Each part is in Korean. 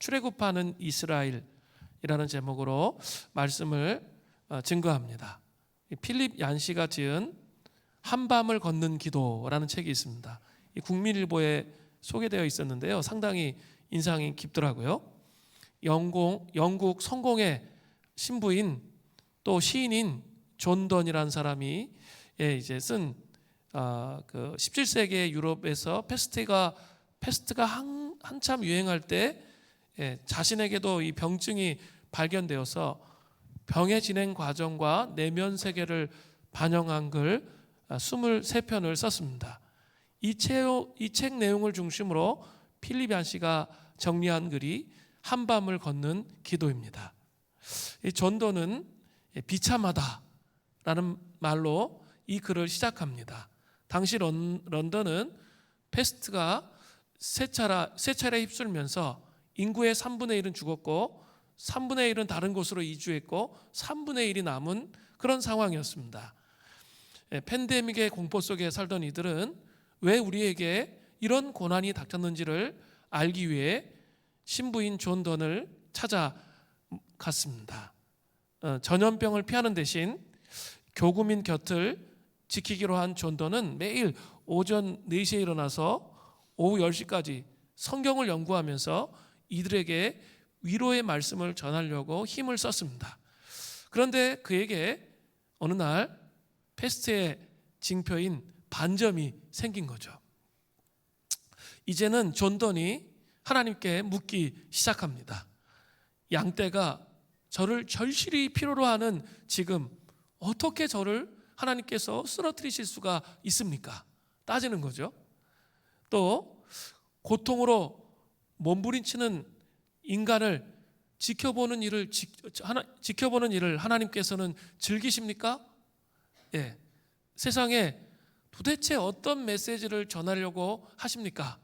출애굽하는 이스라엘이라는 제목으로 말씀을 증거합니다. 필립 얀시가 지은 한밤을 걷는 기도라는 책이 있습니다. 국민일보에 소개되어 있었는데요, 상당히 인상이 깊더라고요. 영국 성공의 신부인 또 시인인 존 던이라는 사람이 이제 쓴 그 17세기 유럽에서 패스트가 한참 유행할 때 자신에게도 이 병증이 발견되어서 병의 진행 과정과 내면 세계를 반영한 글 23편을 썼습니다. 이 책 내용을 중심으로 필립 얀시가 정리한 글이 한밤을 걷는 기도입니다. 이 존도는 비참하다라는 말로 이 글을 시작합니다. 당시 런던은 패스트가 세 차례 휩쓸면서 인구의 3분의 1은 죽었고 3분의 1은 다른 곳으로 이주했고 3분의 1이 남은 그런 상황이었습니다. 팬데믹의 공포 속에 살던 이들은 왜 우리에게 이런 고난이 닥쳤는지를 알기 위해 신부인 존 던을 찾아갔습니다. 전염병을 피하는 대신 교구민 곁을 지키기로 한 존 던은 매일 오전 4시에 일어나서 오후 10시까지 성경을 연구하면서 이들에게 위로의 말씀을 전하려고 힘을 썼습니다. 그런데 그에게 어느 날 패스트의 징표인 반점이 생긴 거죠. 이제는 존 던이 하나님께 묻기 시작합니다. 양떼가 저를 절실히 필요로 하는 지금 어떻게 저를 하나님께서 쓰러뜨리실 수가 있습니까? 따지는 거죠. 또 고통으로 몸부림치는 인간을 지켜보는 일을 하나님께서는 즐기십니까? 세상에 도대체 어떤 메시지를 전하려고 하십니까?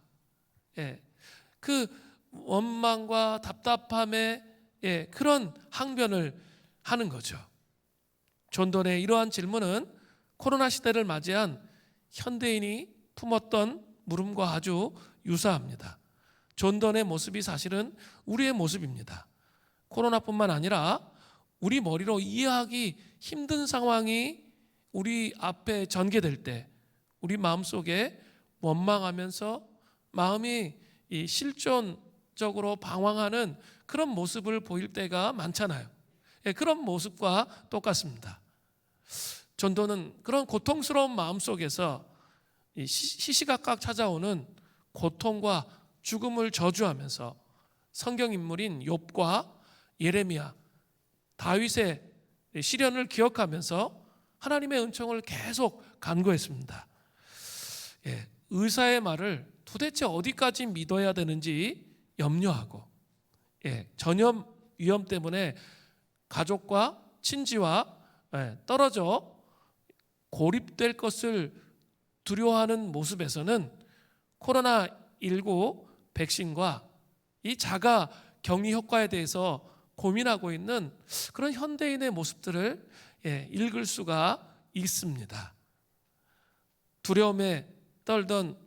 그 원망과 답답함에 그런 항변을 하는 거죠. 존 던의 이러한 질문은 코로나 시대를 맞이한 현대인이 품었던 물음과 아주 유사합니다. 존 던의 모습이 사실은 우리의 모습입니다. 코로나뿐만 아니라 우리 머리로 이해하기 힘든 상황이 우리 앞에 전개될 때 우리 마음속에 원망하면서 마음이 실존적으로 방황하는 그런 모습을 보일 때가 많잖아요. 그런 모습과 똑같습니다. 존 던은 그런 고통스러운 마음 속에서 시시각각 찾아오는 고통과 죽음을 저주하면서 성경 인물인 욥과 예레미야, 다윗의 시련을 기억하면서 하나님의 은총을 계속 간구했습니다. 의사의 말을 도대체 어디까지 믿어야 되는지 염려하고 전염 위험 때문에 가족과 친지와 떨어져 고립될 것을 두려워하는 모습에서는 코로나19 백신과 이 자가 격리 효과에 대해서 고민하고 있는 그런 현대인의 모습들을 읽을 수가 있습니다. 두려움에 떨던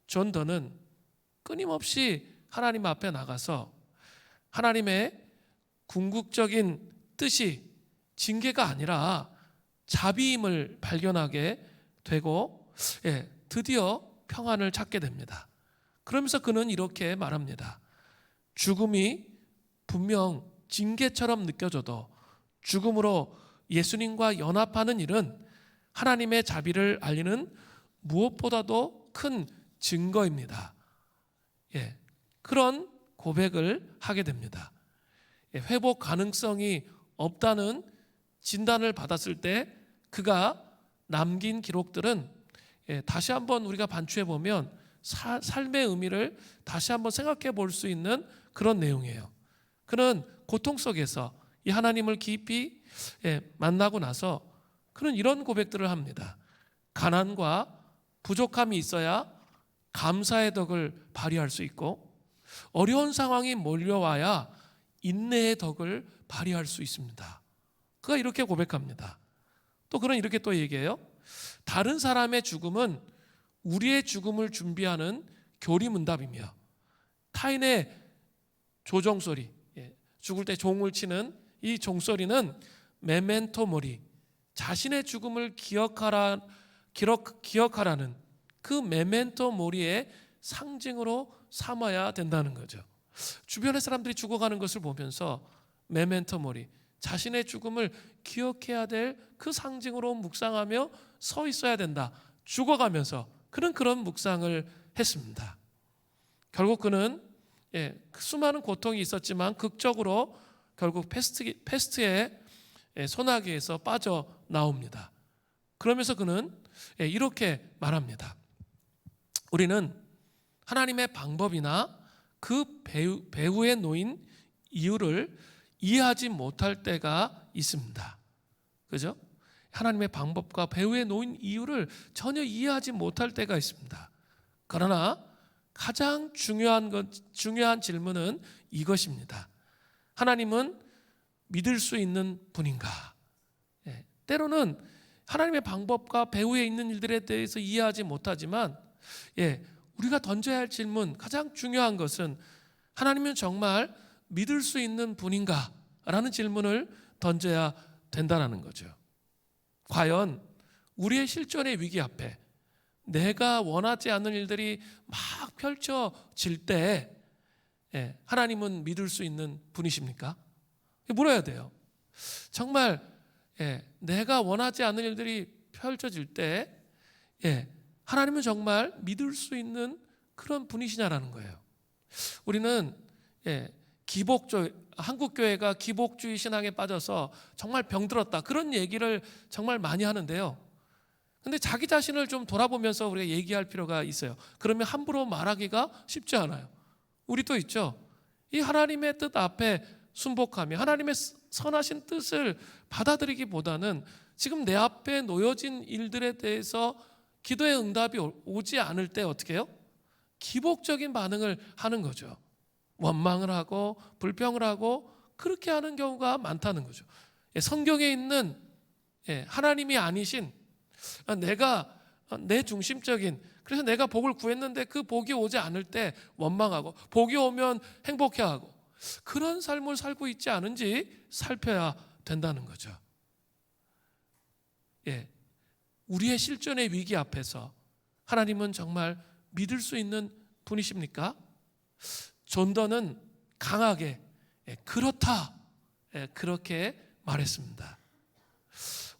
존 던은 끊임없이 하나님 앞에 나가서 하나님의 궁극적인 뜻이 징계가 아니라 자비임을 발견하게 되고 드디어 평안을 찾게 됩니다. 그러면서 그는 이렇게 말합니다. 죽음이 분명 징계처럼 느껴져도 죽음으로 예수님과 연합하는 일은 하나님의 자비를 알리는 무엇보다도 큰 증거입니다. 그런 고백을 하게 됩니다. 회복 가능성이 없다는 진단을 받았을 때 그가 남긴 기록들은 다시 한번 우리가 반추해 보면 삶의 의미를 다시 한번 생각해 볼 수 있는 그런 내용이에요. 그는 고통 속에서 이 하나님을 깊이 만나고 나서 그는 이런 고백들을 합니다. 가난과 부족함이 있어야 감사의 덕을 발휘할 수 있고 어려운 상황이 몰려와야 인내의 덕을 발휘할 수 있습니다. 그가 이렇게 고백합니다. 또 그는 이렇게 또 얘기해요. 다른 사람의 죽음은 우리의 죽음을 준비하는 교리문답이며 타인의 조종소리, 죽을 때 종을 치는 이 종소리는 메멘토 모리, 자신의 죽음을 기억하라는 그 메멘토 모리의 상징으로 삼아야 된다는 거죠. 주변의 사람들이 죽어가는 것을 보면서 메멘토 모리, 자신의 죽음을 기억해야 될 그 상징으로 묵상하며 서 있어야 된다. 죽어가면서 그는 그런 묵상을 했습니다. 결국 그는 수많은 고통이 있었지만 극적으로 결국 패스트의 소나기에서 빠져나옵니다. 그러면서 그는 이렇게 말합니다. 우리는 하나님의 방법이나 그 배후에 놓인 이유를 이해하지 못할 때가 있습니다. 그죠? 하나님의 방법과 배후에 놓인 이유를 전혀 이해하지 못할 때가 있습니다. 그러나 가장 중요한 질문은 이것입니다. 하나님은 믿을 수 있는 분인가? 때로는 하나님의 방법과 배후에 있는 일들에 대해서 이해하지 못하지만 우리가 던져야 할 질문, 가장 중요한 것은 하나님은 정말 믿을 수 있는 분인가? 라는 질문을 던져야 된다는 거죠. 과연 우리의 실존의 위기 앞에 내가 원하지 않는 일들이 막 펼쳐질 때 하나님은 믿을 수 있는 분이십니까? 물어야 돼요. 정말 내가 원하지 않는 일들이 펼쳐질 때 하나님은 정말 믿을 수 있는 그런 분이시냐라는 거예요. 우리는 한국 교회가 기복주의 신앙에 빠져서 정말 병들었다, 그런 얘기를 정말 많이 하는데요. 근데 자기 자신을 좀 돌아보면서 우리가 얘기할 필요가 있어요. 그러면 함부로 말하기가 쉽지 않아요. 우리도 있죠. 이 하나님의 뜻 앞에 순복하며 하나님의 선하신 뜻을 받아들이기보다는 지금 내 앞에 놓여진 일들에 대해서 기도의 응답이 오지 않을 때 어떻게 해요? 기복적인 반응을 하는 거죠. 원망을 하고 불평을 하고 그렇게 하는 경우가 많다는 거죠. 성경에 있는 하나님이 아니신 내가 내 중심적인, 그래서 내가 복을 구했는데 그 복이 오지 않을 때 원망하고 복이 오면 행복해하고 그런 삶을 살고 있지 않은지 살펴야 된다는 거죠. 우리의 실존의 위기 앞에서 하나님은 정말 믿을 수 있는 분이십니까? 존더는 강하게 그렇다, 그렇게 말했습니다.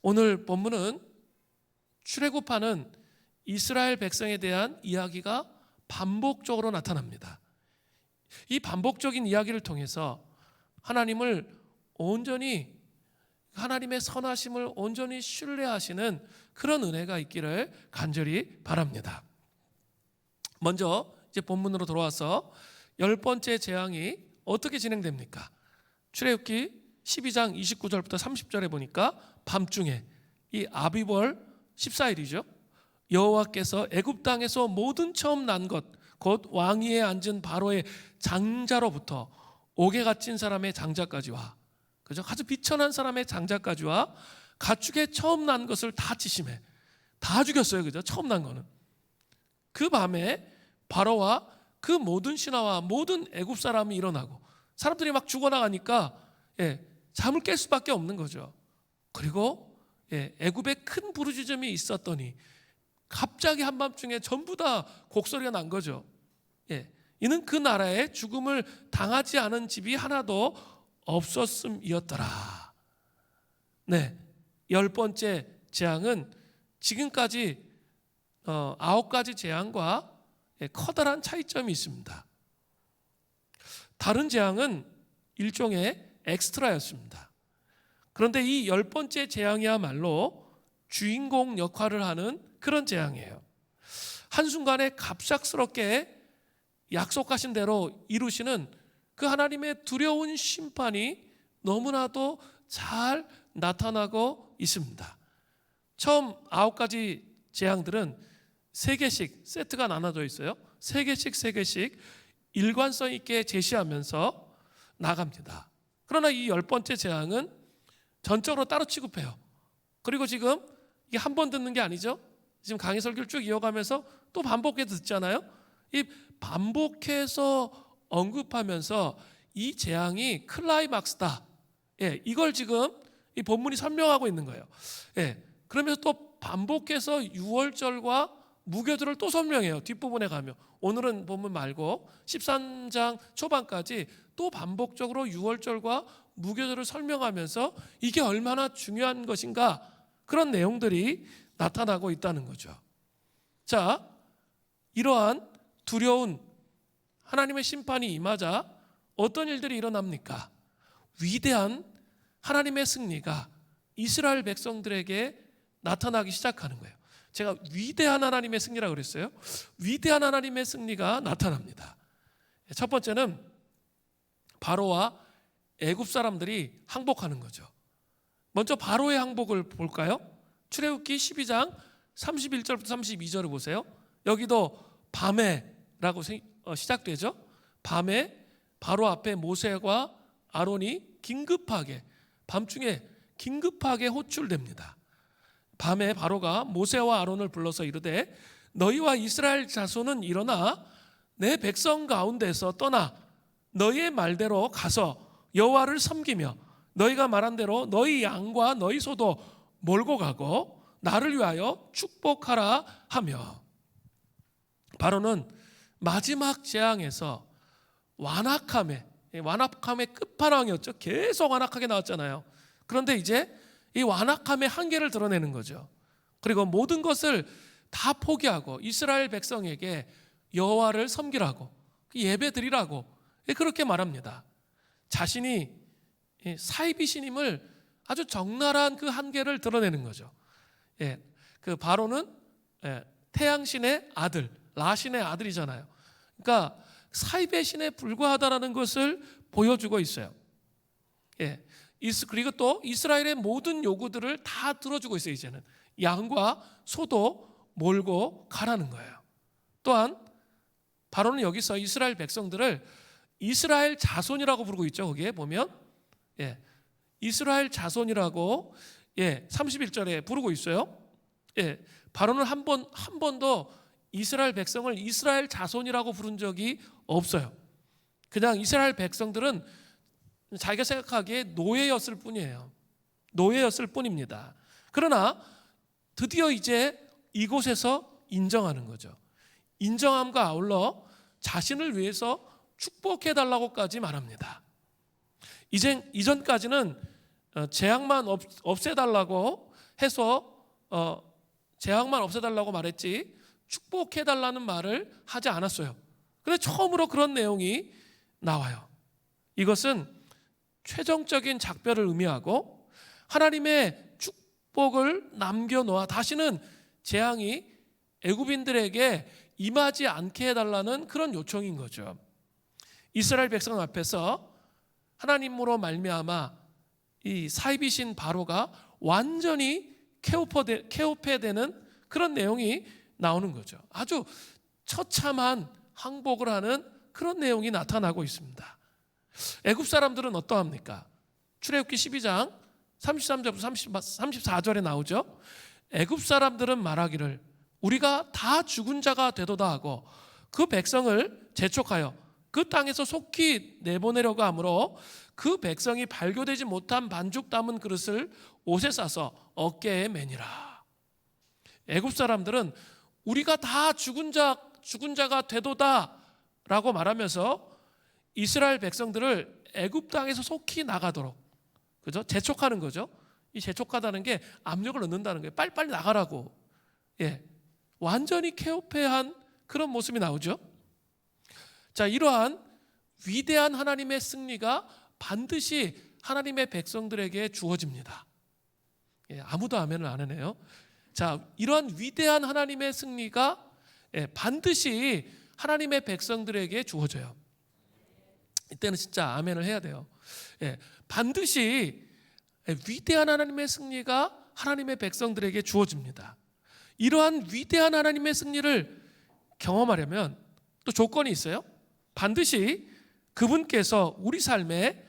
오늘 본문은 출애굽하는 이스라엘 백성에 대한 이야기가 반복적으로 나타납니다. 이 반복적인 이야기를 통해서 하나님을 온전히, 하나님의 선하심을 온전히 신뢰하시는 그런 은혜가 있기를 간절히 바랍니다. 먼저 이제 본문으로 돌아와서 10번째 재앙이 어떻게 진행됩니까? 출애굽기 12장 29절부터 30절에 보니까 밤중에 이 아비벌 14일이죠. 여호와께서 애굽 땅에서 모든 처음 난 것, 곧 왕위에 앉은 바로의 장자로부터 옥에 갇힌 사람의 장자까지와, 그죠? 아주 비천한 사람의 장자까지와 가축의 처음 난 것을 다 치심해, 다 죽였어요. 그죠? 처음 난 거는. 그 밤에 바로와 그 모든 신하와 모든 애굽 사람이 일어나고 사람들이 막 죽어나가니까 잠을 깰 수밖에 없는 거죠. 그리고 애굽에 큰 부르짖음이 있었더니 갑자기 한밤중에 전부 다 곡소리가 난 거죠. 이는 그 나라에 죽음을 당하지 않은 집이 하나도 없었음이었더라. 10번째 재앙은 지금까지 9가지 재앙과 커다란 차이점이 있습니다. 다른 재앙은 일종의 엑스트라였습니다. 그런데 이 10번째 재앙이야말로 주인공 역할을 하는 그런 재앙이에요. 한순간에 갑작스럽게 약속하신 대로 이루시는 그 하나님의 두려운 심판이 너무나도 잘 나타나고 있습니다. 처음 9가지 재앙들은 3개씩 세트가 나눠져 있어요. 3개씩 일관성 있게 제시하면서 나갑니다. 그러나 이 10번째 재앙은 전적으로 따로 취급해요. 그리고 지금 이게 한 번 듣는 게 아니죠. 지금 강의 설교를 쭉 이어가면서 또 반복해서 듣잖아요. 이 반복해서 언급하면서 이 재앙이 클라이막스다. 이걸 지금 이 본문이 설명하고 있는 거예요. 그러면서 또 반복해서 6월절과 무교절을 또 설명해요. 뒷부분에 가면. 오늘은 본문 말고 13장 초반까지 또 반복적으로 6월절과 무교절을 설명하면서 이게 얼마나 중요한 것인가, 그런 내용들이 나타나고 있다는 거죠. 자, 이러한 두려운 하나님의 심판이 임하자 어떤 일들이 일어납니까? 위대한 하나님의 승리가 이스라엘 백성들에게 나타나기 시작하는 거예요. 제가 위대한 하나님의 승리라고 그랬어요. 위대한 하나님의 승리가 나타납니다. 첫 번째는 바로와 애굽 사람들이 항복하는 거죠. 먼저 바로의 항복을 볼까요? 출애굽기 12장 31절부터 32절을 보세요. 여기도 밤에라고 시작되죠. 밤에 바로 앞에 모세와 아론이 밤중에 긴급하게 호출됩니다. 밤에 바로가 모세와 아론을 불러서 이르되 너희와 이스라엘 자손은 일어나 내 백성 가운데서 떠나 너희의 말대로 가서 여호와를 섬기며 너희가 말한 대로 너희 양과 너희 소도 몰고 가고 나를 위하여 축복하라 하며, 바로는 마지막 재앙에서 완악함의 끝판왕이었죠. 계속 완악하게 나왔잖아요. 그런데 이제 이 완악함의 한계를 드러내는 거죠. 그리고 모든 것을 다 포기하고 이스라엘 백성에게 여호와를 섬기라고, 예배드리라고 그렇게 말합니다. 자신이 사이비신임을 아주 적나라한 그 한계를 드러내는 거죠. 그 바로는 태양신의 아들, 라신의 아들이잖아요. 그러니까 사이비의 신에 불과하다라는 것을 보여주고 있어요. 그리고 또 이스라엘의 모든 요구들을 다 들어주고 있어요. 이제는 양과 소도 몰고 가라는 거예요. 또한 바로는 여기서 이스라엘 백성들을 이스라엘 자손이라고 부르고 있죠. 거기에 보면 이스라엘 자손이라고 31절에 부르고 있어요. 바로는 한 번도 이스라엘 백성을 이스라엘 자손이라고 부른 적이 없어요. 그냥 이스라엘 백성들은 자기가 생각하기에 노예였을 뿐이에요. 노예였을 뿐입니다. 그러나 드디어 이제 이곳에서 인정하는 거죠. 인정함과 아울러 자신을 위해서 축복해달라고까지 말합니다. 이전까지는 재앙만 없애달라고 해서 재앙만 없애달라고 말했지 축복해달라는 말을 하지 않았어요. 그런데 처음으로 그런 내용이 나와요. 이것은 최종적인 작별을 의미하고 하나님의 축복을 남겨놓아 다시는 재앙이 애굽인들에게 임하지 않게 해달라는 그런 요청인 거죠. 이스라엘 백성 앞에서 하나님으로 말미암아 이 사이비신 바로가 완전히 케오페되는 그런 내용이 나오는 거죠. 아주 처참한 항복을 하는 그런 내용이 나타나고 있습니다. 애굽 사람들은 어떠합니까? 출애굽기 12장 33절부터 34절에 나오죠. 애굽 사람들은 말하기를 우리가 다 죽은 자가 되도다 하고 그 백성을 재촉하여 그 땅에서 속히 내보내려고 하므로 그 백성이 발교되지 못한 반죽 담은 그릇을 옷에 싸서 어깨에 매니라. 애굽 사람들은 우리가 다 죽은 자가 되도다 라고 말하면서 이스라엘 백성들을 애굽 땅에서 속히 나가도록, 그죠? 재촉하는 거죠. 이 재촉하다는 게 압력을 넣는다는 거예요. 빨리빨리 나가라고. 완전히 케오페한 그런 모습이 나오죠. 자, 이러한 위대한 하나님의 승리가 반드시 하나님의 백성들에게 주어집니다. 아무도 아멘을 안 하네요. 자, 이러한 위대한 하나님의 승리가 반드시 하나님의 백성들에게 주어져요. 이때는 진짜 아멘을 해야 돼요. 반드시 위대한 하나님의 승리가 하나님의 백성들에게 주어집니다. 이러한 위대한 하나님의 승리를 경험하려면 또 조건이 있어요. 반드시 그분께서 우리 삶에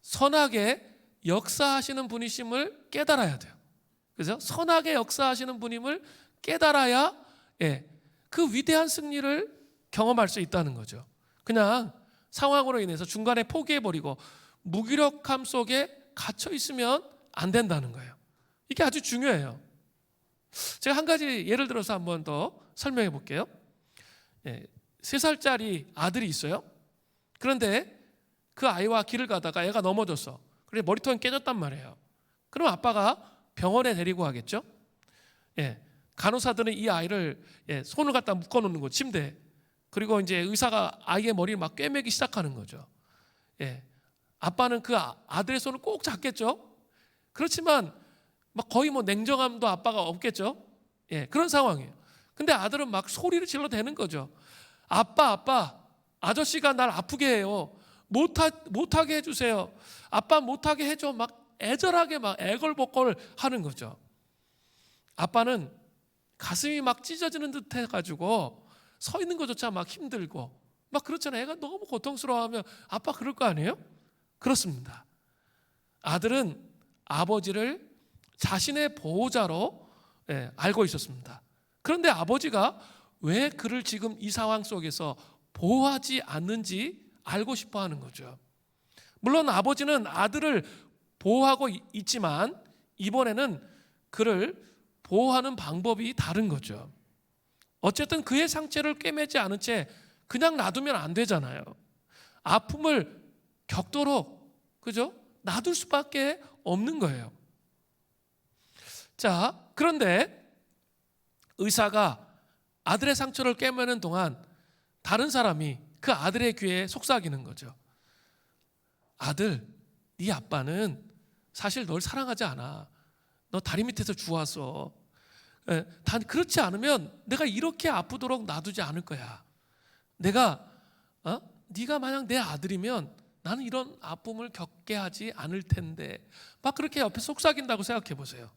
선하게 역사하시는 분이심을 깨달아야 돼요. 그래서 선하게 역사하시는 분임을 깨달아야 그 위대한 승리를 경험할 수 있다는 거죠. 그냥 상황으로 인해서 중간에 포기해버리고 무기력함 속에 갇혀 있으면 안 된다는 거예요. 이게 아주 중요해요. 제가 한 가지 예를 들어서 한번 더 설명해 볼게요. 3살짜리 아들이 있어요. 그런데 그 아이와 길을 가다가 애가 넘어졌어. 그래 머리통이 깨졌단 말이에요. 그럼 아빠가 병원에 데리고 가겠죠. 간호사들은 이 아이를 손을 갖다 묶어놓는 거 침대에. 그리고 이제 의사가 아이의 머리를 막 꿰매기 시작하는 거죠. 아빠는 그 아들의 손을 꼭 잡겠죠. 그렇지만 막 거의 뭐 냉정함도 아빠가 없겠죠. 그런 상황이에요. 근데 아들은 막 소리를 질러대는 거죠. 아빠, 아저씨가 날 아프게 해요. 못하게 해주세요. 아빠 못하게 해줘. 막 애절하게 막 애걸복걸 하는 거죠. 아빠는 가슴이 막 찢어지는 듯 해가지고 서 있는 것조차 막 힘들고 막 그렇잖아요. 애가 너무 고통스러워하면 아빠 그럴 거 아니에요? 그렇습니다. 아들은 아버지를 자신의 보호자로 알고 있었습니다. 그런데 아버지가 왜 그를 지금 이 상황 속에서 보호하지 않는지 알고 싶어 하는 거죠. 물론 아버지는 아들을 보호하고 있지만 이번에는 그를 보호하는 방법이 다른 거죠. 어쨌든 그의 상처를 꿰매지 않은 채 그냥 놔두면 안 되잖아요. 아픔을 겪도록 그죠? 놔둘 수밖에 없는 거예요. 자, 그런데 의사가 아들의 상처를 꿰매는 동안 다른 사람이 그 아들의 귀에 속삭이는 거죠. 아들, 네 아빠는 사실 널 사랑하지 않아. 너 다리 밑에서 주웠어. 단 그렇지 않으면 내가 이렇게 아프도록 놔두지 않을 거야. 네가 만약 내 아들이면 나는 이런 아픔을 겪게 하지 않을 텐데. 막 그렇게 옆에 속삭인다고 생각해 보세요.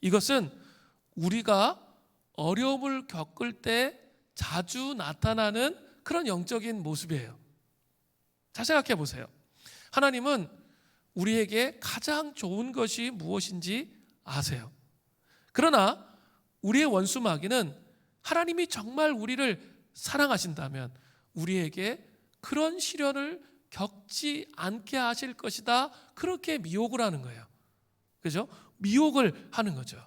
이것은 우리가 어려움을 겪을 때 자주 나타나는 그런 영적인 모습이에요. 잘 생각해 보세요. 하나님은 우리에게 가장 좋은 것이 무엇인지 아세요. 그러나 우리의 원수 마귀는 하나님이 정말 우리를 사랑하신다면 우리에게 그런 시련을 겪지 않게 하실 것이다. 그렇게 미혹을 하는 거예요. 그죠? 미혹을 하는 거죠.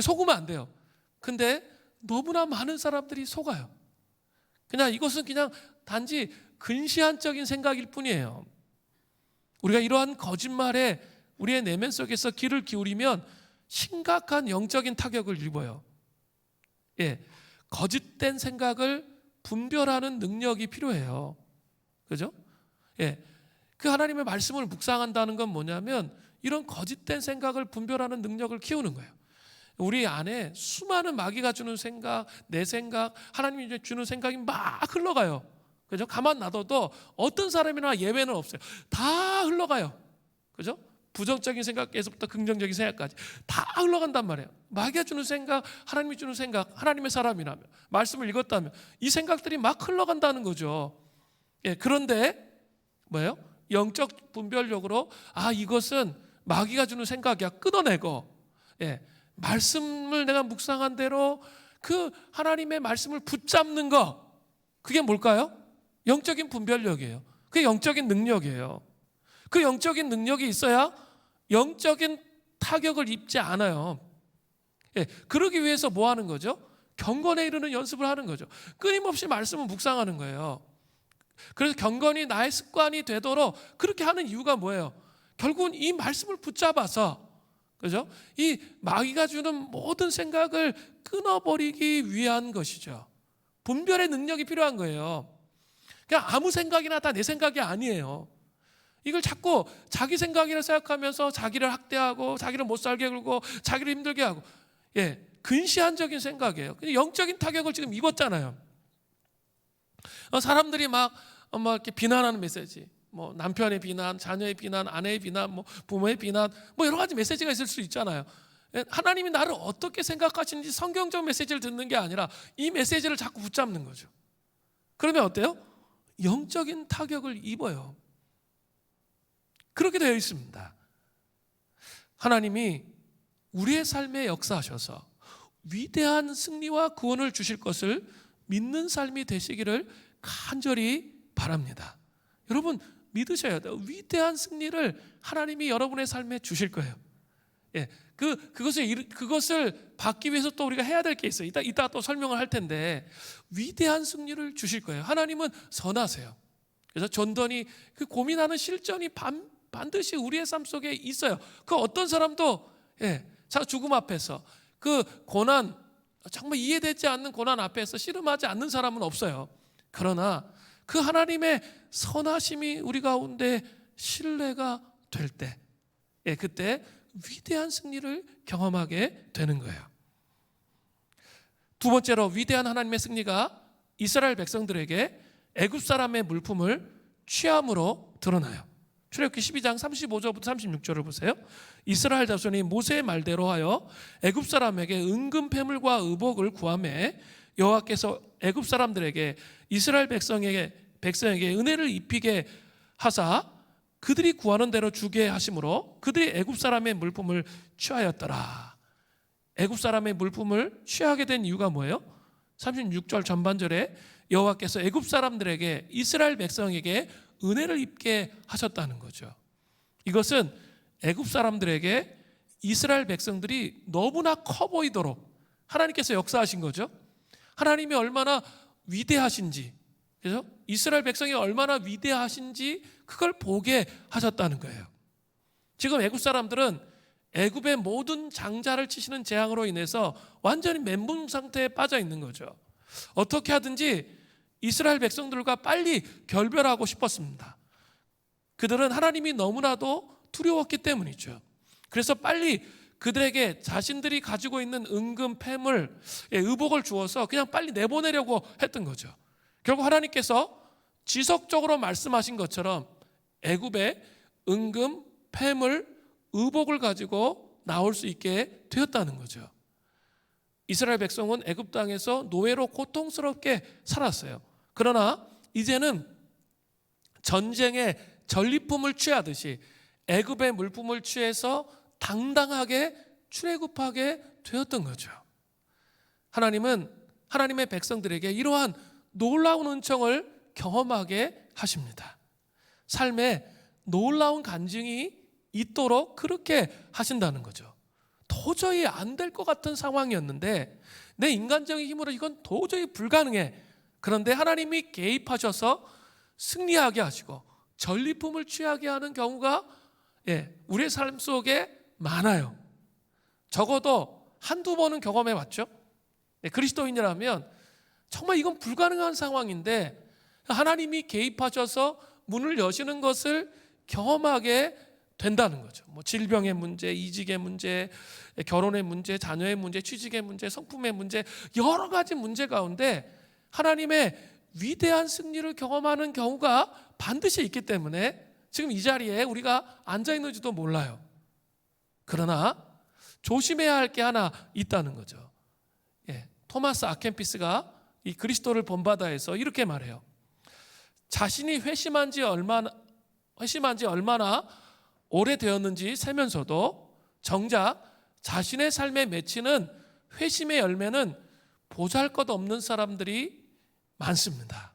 속으면 안 돼요. 근데 너무나 많은 사람들이 속아요. 이것은 그냥 단지 근시안적인 생각일 뿐이에요. 우리가 이러한 거짓말에 우리의 내면 속에서 귀를 기울이면 심각한 영적인 타격을 입어요. 거짓된 생각을 분별하는 능력이 필요해요. 그죠? 그 하나님의 말씀을 묵상한다는 건 뭐냐면 이런 거짓된 생각을 분별하는 능력을 키우는 거예요. 우리 안에 수많은 마귀가 주는 생각, 내 생각, 하나님이 주는 생각이 막 흘러가요. 그죠? 가만 놔둬도 어떤 사람이나 예외는 없어요. 다 흘러가요. 그죠? 부정적인 생각에서부터 긍정적인 생각까지 다 흘러간단 말이에요. 마귀가 주는 생각, 하나님이 주는 생각, 하나님의 사람이라면, 말씀을 읽었다면 이 생각들이 막 흘러간다는 거죠. 그런데 뭐예요? 영적 분별력으로 이것은 마귀가 주는 생각이야. 끊어내고 말씀을 내가 묵상한 대로 그 하나님의 말씀을 붙잡는 거, 그게 뭘까요? 영적인 분별력이에요. 그게 영적인 능력이에요. 그 영적인 능력이 있어야 영적인 타격을 입지 않아요. 그러기 위해서 뭐 하는 거죠? 경건에 이르는 연습을 하는 거죠. 끊임없이 말씀을 묵상하는 거예요. 그래서 경건이 나의 습관이 되도록 그렇게 하는 이유가 뭐예요? 결국은 이 말씀을 붙잡아서, 그죠? 이 마귀가 주는 모든 생각을 끊어버리기 위한 것이죠. 분별의 능력이 필요한 거예요. 그냥 아무 생각이나 다 내 생각이 아니에요. 이걸 자꾸 자기 생각이라 생각하면서 자기를 학대하고 자기를 못 살게 굴고 자기를 힘들게 하고 근시안적인 생각이에요. 영적인 타격을 지금 입었잖아요. 사람들이 막 이렇게 비난하는 메시지, 뭐 남편의 비난, 자녀의 비난, 아내의 비난, 뭐 부모의 비난, 뭐 여러 가지 메시지가 있을 수 있잖아요. 하나님이 나를 어떻게 생각하시는지 성경적 메시지를 듣는 게 아니라 이 메시지를 자꾸 붙잡는 거죠. 그러면 어때요? 영적인 타격을 입어요. 그렇게 되어 있습니다. 하나님이 우리의 삶에 역사하셔서 위대한 승리와 구원을 주실 것을 믿는 삶이 되시기를 간절히 바랍니다. 여러분 믿으셔야 돼요. 위대한 승리를 하나님이 여러분의 삶에 주실 거예요. 그것을 받기 위해서 또 우리가 해야 될 게 있어요. 이따 또 설명을 할 텐데 위대한 승리를 주실 거예요. 하나님은 선하세요. 그래서 전던이 그 고민하는 실전이 반드시 우리의 삶 속에 있어요. 그 어떤 사람도 죽음 앞에서 그 고난, 정말 이해되지 않는 고난 앞에서 씨름하지 않는 사람은 없어요. 그러나 그 하나님의 선하심이 우리 가운데 신뢰가 될 때, 그때 위대한 승리를 경험하게 되는 거예요. 두 번째로 위대한 하나님의 승리가 이스라엘 백성들에게 애굽 사람의 물품을 취함으로 드러나요. 출애굽기 12장 35절부터 36절을 보세요. 이스라엘 자손이 모세의 말대로 하여 애굽 사람에게 은금 패물과 의복을 구하매 여호와께서 애굽 사람들에게 이스라엘 백성에게 은혜를 입히게 하사 그들이 구하는 대로 주게 하심으로 그들이 애굽 사람의 물품을 취하였더라. 애굽 사람의 물품을 취하게 된 이유가 뭐예요? 36절 전반절에 여호와께서 애굽 사람들에게 이스라엘 백성에게 은혜를 입게 하셨다는 거죠. 이것은 애굽 사람들에게 이스라엘 백성들이 너무나 커 보이도록 하나님께서 역사하신 거죠. 하나님이 얼마나 위대하신지, 그래서 이스라엘 백성이 얼마나 위대하신지 그걸 보게 하셨다는 거예요. 지금 애굽 사람들은 애굽의 모든 장자를 치시는 재앙으로 인해서 완전히 멘붕 상태에 빠져 있는 거죠. 어떻게 하든지 이스라엘 백성들과 빨리 결별하고 싶었습니다. 그들은 하나님이 너무나도 두려웠기 때문이죠. 그래서 빨리 그들에게 자신들이 가지고 있는 은금, 패물, 의복을 주어서 그냥 빨리 내보내려고 했던 거죠. 결국 하나님께서 지속적으로 말씀하신 것처럼 애굽에 은금, 패물, 의복을 가지고 나올 수 있게 되었다는 거죠. 이스라엘 백성은 애굽 땅에서 노예로 고통스럽게 살았어요. 그러나 이제는 전쟁의 전리품을 취하듯이 애굽의 물품을 취해서 당당하게 출애굽하게 되었던 거죠. 하나님은 하나님의 백성들에게 이러한 놀라운 은총을 경험하게 하십니다. 삶에 놀라운 간증이 있도록 그렇게 하신다는 거죠. 도저히 안 될 것 같은 상황이었는데 내 인간적인 힘으로 이건 도저히 불가능해. 그런데 하나님이 개입하셔서 승리하게 하시고 전리품을 취하게 하는 경우가 우리의 삶 속에 많아요. 적어도 한두 번은 경험해 왔죠. 그리스도인이라면 정말 이건 불가능한 상황인데 하나님이 개입하셔서 문을 여시는 것을 경험하게 된다는 거죠. 질병의 문제, 이직의 문제, 결혼의 문제, 자녀의 문제, 취직의 문제, 성품의 문제, 여러 가지 문제 가운데 하나님의 위대한 승리를 경험하는 경우가 반드시 있기 때문에 지금 이 자리에 우리가 앉아 있는지도 몰라요. 그러나 조심해야 할 게 하나 있다는 거죠. 토마스 아켄피스가 이 그리스도를 본받아에서 이렇게 말해요. 자신이 회심한 지 얼마나 오래되었는지 세면서도 정작 자신의 삶에 맺히는 회심의 열매는 보잘것없는 사람들이 많습니다.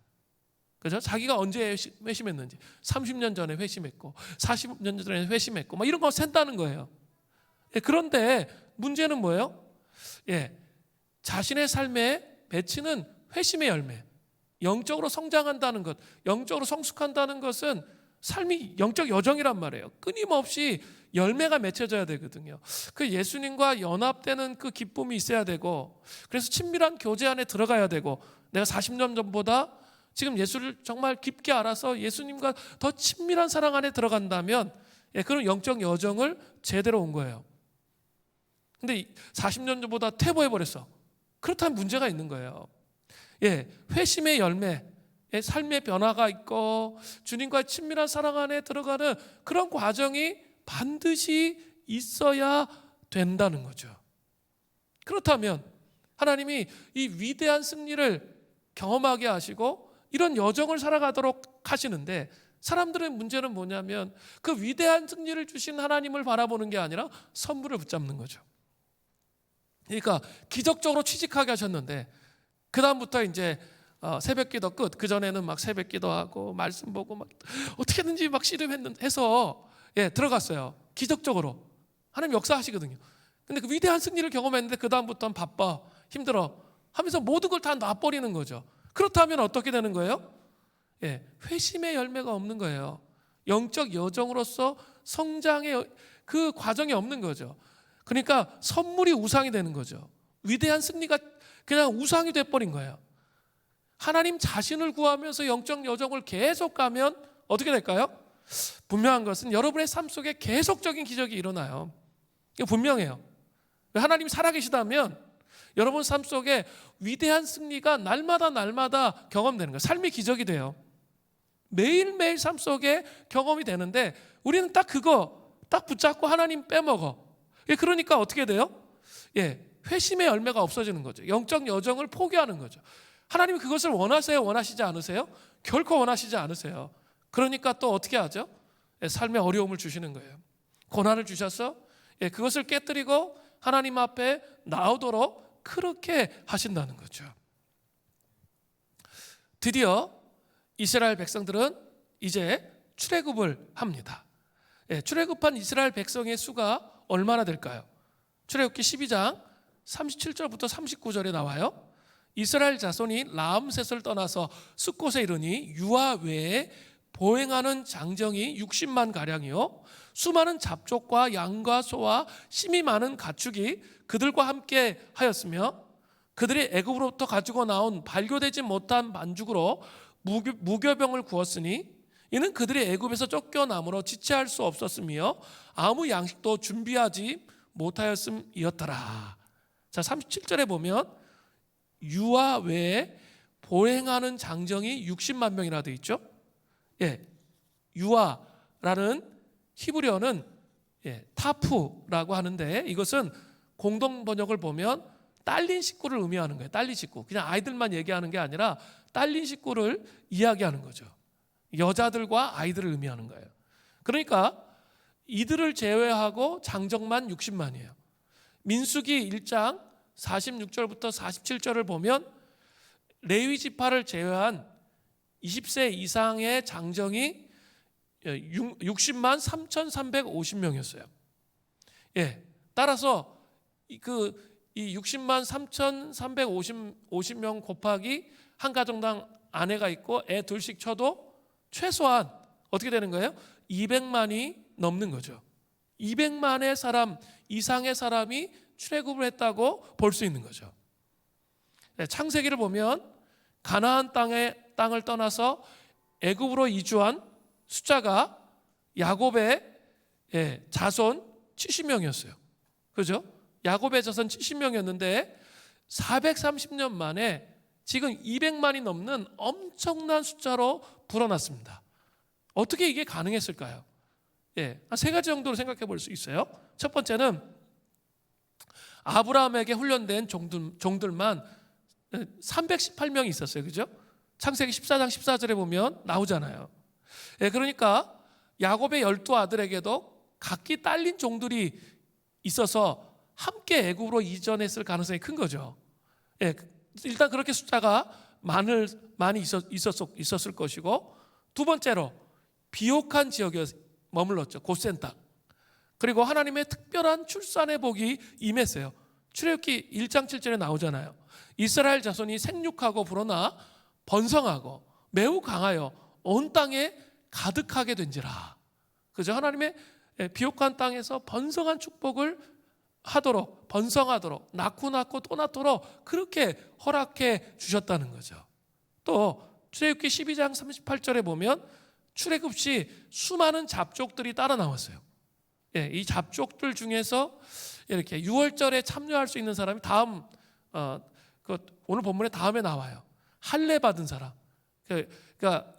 그죠? 자기가 언제 회심했는지 30년 전에 회심했고 40년 전에 회심했고 이런 거 센다는 거예요. 그런데 문제는 뭐예요? 자신의 삶에 맺히는 회심의 열매, 영적으로 성장한다는 것, 영적으로 성숙한다는 것은 삶이 영적 여정이란 말이에요. 끊임없이 열매가 맺혀져야 되거든요. 그 예수님과 연합되는 그 기쁨이 있어야 되고, 그래서 친밀한 교제 안에 들어가야 되고, 내가 40년 전보다 지금 예수를 정말 깊게 알아서 예수님과 더 친밀한 사랑 안에 들어간다면 그런 영적 여정을 제대로 온 거예요. 근데 40년 전보다 퇴보해버렸어. 그렇다면 문제가 있는 거예요. 회심의 열매, 삶의 변화가 있고 주님과의 친밀한 사랑 안에 들어가는 그런 과정이 반드시 있어야 된다는 거죠. 그렇다면 하나님이 이 위대한 승리를 경험하게 하시고 이런 여정을 살아가도록 하시는데, 사람들의 문제는 뭐냐면 그 위대한 승리를 주신 하나님을 바라보는 게 아니라 선물을 붙잡는 거죠. 그러니까 기적적으로 취직하게 하셨는데 그 다음부터 이제 새벽기도 끝. 그 전에는 막 새벽기도하고 말씀 보고 막 어떻게든지 막 씨름해서 들어갔어요. 기적적으로 하나님 역사하시거든요. 근데 그 위대한 승리를 경험했는데 그 다음부터는 바빠, 힘들어 하면서 모든 걸 다 놔버리는 거죠. 그렇다면 어떻게 되는 거예요? 회심의 열매가 없는 거예요. 영적 여정으로서 성장의 그 과정이 없는 거죠. 그러니까 선물이 우상이 되는 거죠. 위대한 승리가 그냥 우상이 돼버린 거예요. 하나님 자신을 구하면서 영적 여정을 계속 가면 어떻게 될까요? 분명한 것은 여러분의 삶 속에 계속적인 기적이 일어나요. 이거 분명해요. 하나님이 살아계시다면 여러분 삶 속에 위대한 승리가 날마다 경험되는 거예요. 삶이 기적이 돼요. 매일매일 삶 속에 경험이 되는데 우리는 딱 그거 딱 붙잡고 하나님 빼먹어. 그러니까 어떻게 돼요? 회심의 열매가 없어지는 거죠. 영적 여정을 포기하는 거죠. 하나님이 그것을 원하세요? 원하시지 않으세요? 결코 원하시지 않으세요. 그러니까 또 어떻게 하죠? 삶의 어려움을 주시는 거예요. 고난을 주셔서 그것을 깨뜨리고 하나님 앞에 나오도록 그렇게 하신다는 거죠. 드디어 이스라엘 백성들은 이제 출애굽을 합니다. 출애굽한 이스라엘 백성의 수가 얼마나 될까요? 출애굽기 12장 37절부터 39절에 나와요. 이스라엘 자손이 라암셋을 떠나서 숫곳에 이르니 유아 외에 보행하는 장정이 60만 가량이요 수많은 잡족과 양과 소와 심이 많은 가축이 그들과 함께 하였으며 그들이 애굽으로부터 가지고 나온 발교되지 못한 반죽으로 무교병을 구웠으니 이는 그들이 애굽에서 쫓겨남으로 지체할 수 없었으며 아무 양식도 준비하지 못하였음이었더라. 자, 37절에 보면 유아 외에 보행하는 장정이 60만 명이나 되어 있죠. 유아라는 히브리어는 타프라고 하는데 이것은 공동 번역을 보면 딸린 식구를 의미하는 거예요. 딸린 식구. 그냥 아이들만 얘기하는 게 아니라 딸린 식구를 이야기하는 거죠. 여자들과 아이들을 의미하는 거예요. 그러니까 이들을 제외하고 장정만 60만이에요. 민수기 1장 46절부터 47절을 보면 레위 지파를 제외한 20세 이상의 장정이 60만 3,350명이었어요. 따라서 이 60만 3,350명 곱하기 한 가정당 아내가 있고 애 둘씩 쳐도 최소한 어떻게 되는 거예요? 200만이 넘는 거죠. 200만의 사람 이상의 사람이 출애굽을 했다고 볼 수 있는 거죠. 창세기를 보면 가나안 땅을 떠나서 애굽으로 이주한 숫자가 야곱의 자손 70명이었어요. 그죠? 야곱의 자손 70명이었는데 430년 만에 지금 200만이 넘는 엄청난 숫자로 불어났습니다. 어떻게 이게 가능했을까요? 한 세 가지 정도로 생각해 볼 수 있어요. 첫 번째는 아브라함에게 훈련된 종들만 318명이 있었어요. 그죠? 창세기 14장 14절에 보면 나오잖아요. 그러니까 야곱의 12아들에게도 각기 딸린 종들이 있어서 함께 애굽으로 이전했을 가능성이 큰 거죠. 일단 그렇게 숫자가 많이 있었을 것이고, 두 번째로 비옥한 지역에 머물렀죠. 고센 땅. 그리고 하나님의 특별한 출산의 복이 임했어요. 출애굽기 1장 7절에 나오잖아요. 이스라엘 자손이 생육하고 불어나 번성하고 매우 강하여 온 땅에 가득하게 된지라. 그죠? 하나님의 비옥한 땅에서 번성한 축복을 하도록, 번성하도록, 낳고 또 낳도록 그렇게 허락해 주셨다는 거죠. 또 출애굽기 12장 38절에 보면 출애굽 시 수많은 잡족들이 따라 나왔어요. 이 잡족들 중에서 이렇게 유월절에 참여할 수 있는 사람이 오늘 본문에 다음에 나와요. 할례 받은 사람. 그러니까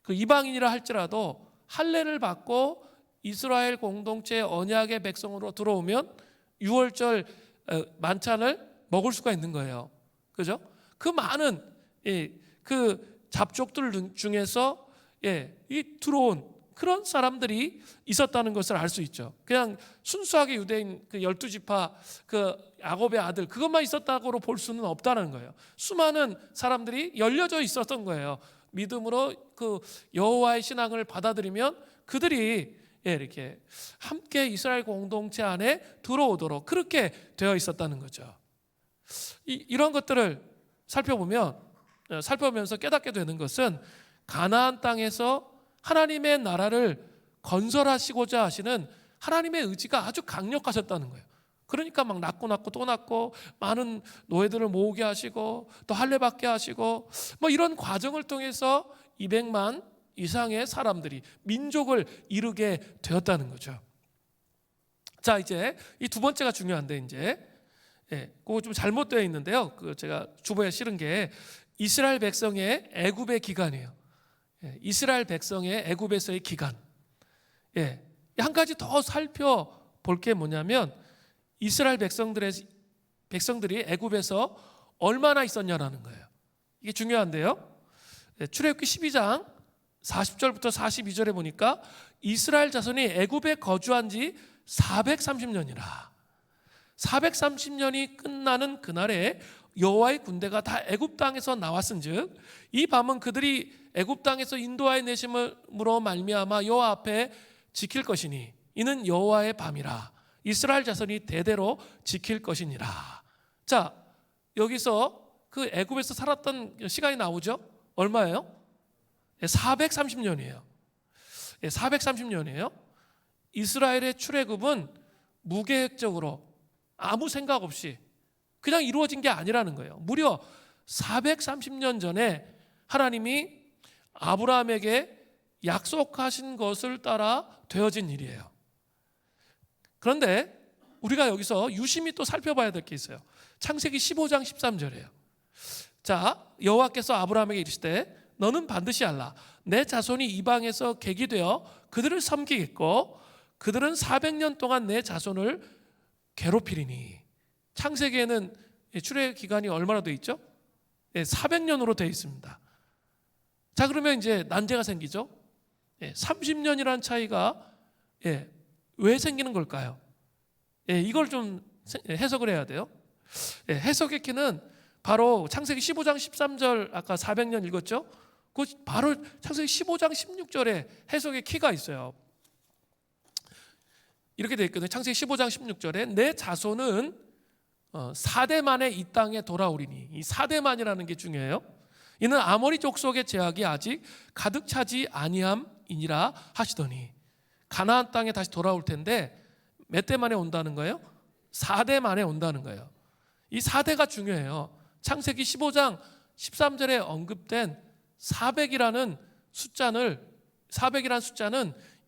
그 이방인이라 할지라도 할례를 받고 이스라엘 공동체 언약의 백성으로 들어오면 유월절 만찬을 먹을 수가 있는 거예요. 그죠? 그 많은 그 잡족들 중에서 이 들어온 그런 사람들이 있었다는 것을 알 수 있죠. 그냥 순수하게 유대인 그 12지파 그 야곱의 아들 그것만 있었다고 볼 수는 없다는 거예요. 수많은 사람들이 열려져 있었던 거예요. 믿음으로 그 여호와의 신앙을 받아들이면 그들이 이렇게 함께 이스라엘 공동체 안에 들어오도록 그렇게 되어 있었다는 거죠. 이런 것들을 살펴보면서 깨닫게 되는 것은 가나안 땅에서 하나님의 나라를 건설하시고자 하시는 하나님의 의지가 아주 강력하셨다는 거예요. 그러니까 막 낳고 또 낳고 많은 노예들을 모으게 하시고 또 할례받게 하시고 뭐 이런 과정을 통해서 200만 이상의 사람들이 민족을 이루게 되었다는 거죠. 자, 이제 이 두 번째가 중요한데 이제 그거 좀 잘못되어 있는데요. 그 제가 주보에 실은 게 이스라엘 백성의 애굽의 기간이에요. 이스라엘 백성의 애굽에서의 기간. 한 가지 더 살펴볼 게 뭐냐면 이스라엘 백성들이 애굽에서 얼마나 있었냐라는 거예요. 이게 중요한데요. 출애굽기 12장 40절부터 42절에 보니까 이스라엘 자손이 애굽에 거주한 지 430년이라. 430년이 끝나는 그날에 여호와의 군대가 다 애굽 땅에서 나왔은즉 이 밤은 그들이 애굽 땅에서 인도하여 내심으로 말미암아 여호와 앞에 지킬 것이니 이는 여호와의 밤이라. 이스라엘 자손이 대대로 지킬 것이니라. 자, 여기서 그 애굽에서 살았던 시간이 나오죠. 얼마예요? 430년이에요. 430년이에요. 이스라엘의 출애굽은 무계획적으로 아무 생각 없이 그냥 이루어진 게 아니라는 거예요. 무려 430년 전에 하나님이 아브라함에게 약속하신 것을 따라 되어진 일이에요. 그런데 우리가 여기서 유심히 또 살펴봐야 될 게 있어요. 창세기 15장 13절이에요. 자, 여호와께서 아브라함에게 이르시되 너는 반드시 알라. 내 자손이 이방에서 객이 되어 그들을 섬기겠고 그들은 400년 동안 내 자손을 괴롭히리니. 창세기에는 출애 기간이 얼마나 돼 있죠? 400년으로 되어 있습니다. 자, 그러면 이제 난제가 생기죠. 30년이라는 차이가 왜 생기는 걸까요? 이걸 좀 해석을 해야 돼요. 해석의 키는 바로 창세기 15장 13절 아까 400년 읽었죠? 그 바로 창세기 15장 16절에 해석의 키가 있어요. 이렇게 되어 있거든요. 창세기 15장 16절에 내 자손은 4대 만에 이 땅에 돌아오리니. 이 4대 만이라는 게 중요해요. 이는 아모리 족속의 제약이 아직 가득 차지 아니함이니라 하시더니. 가나안 땅에 다시 돌아올 텐데 몇 대 만에 온다는 거예요? 4대 만에 온다는 거예요. 이 4대가 중요해요. 창세기 15장 13절에 언급된 400이라는 숫자는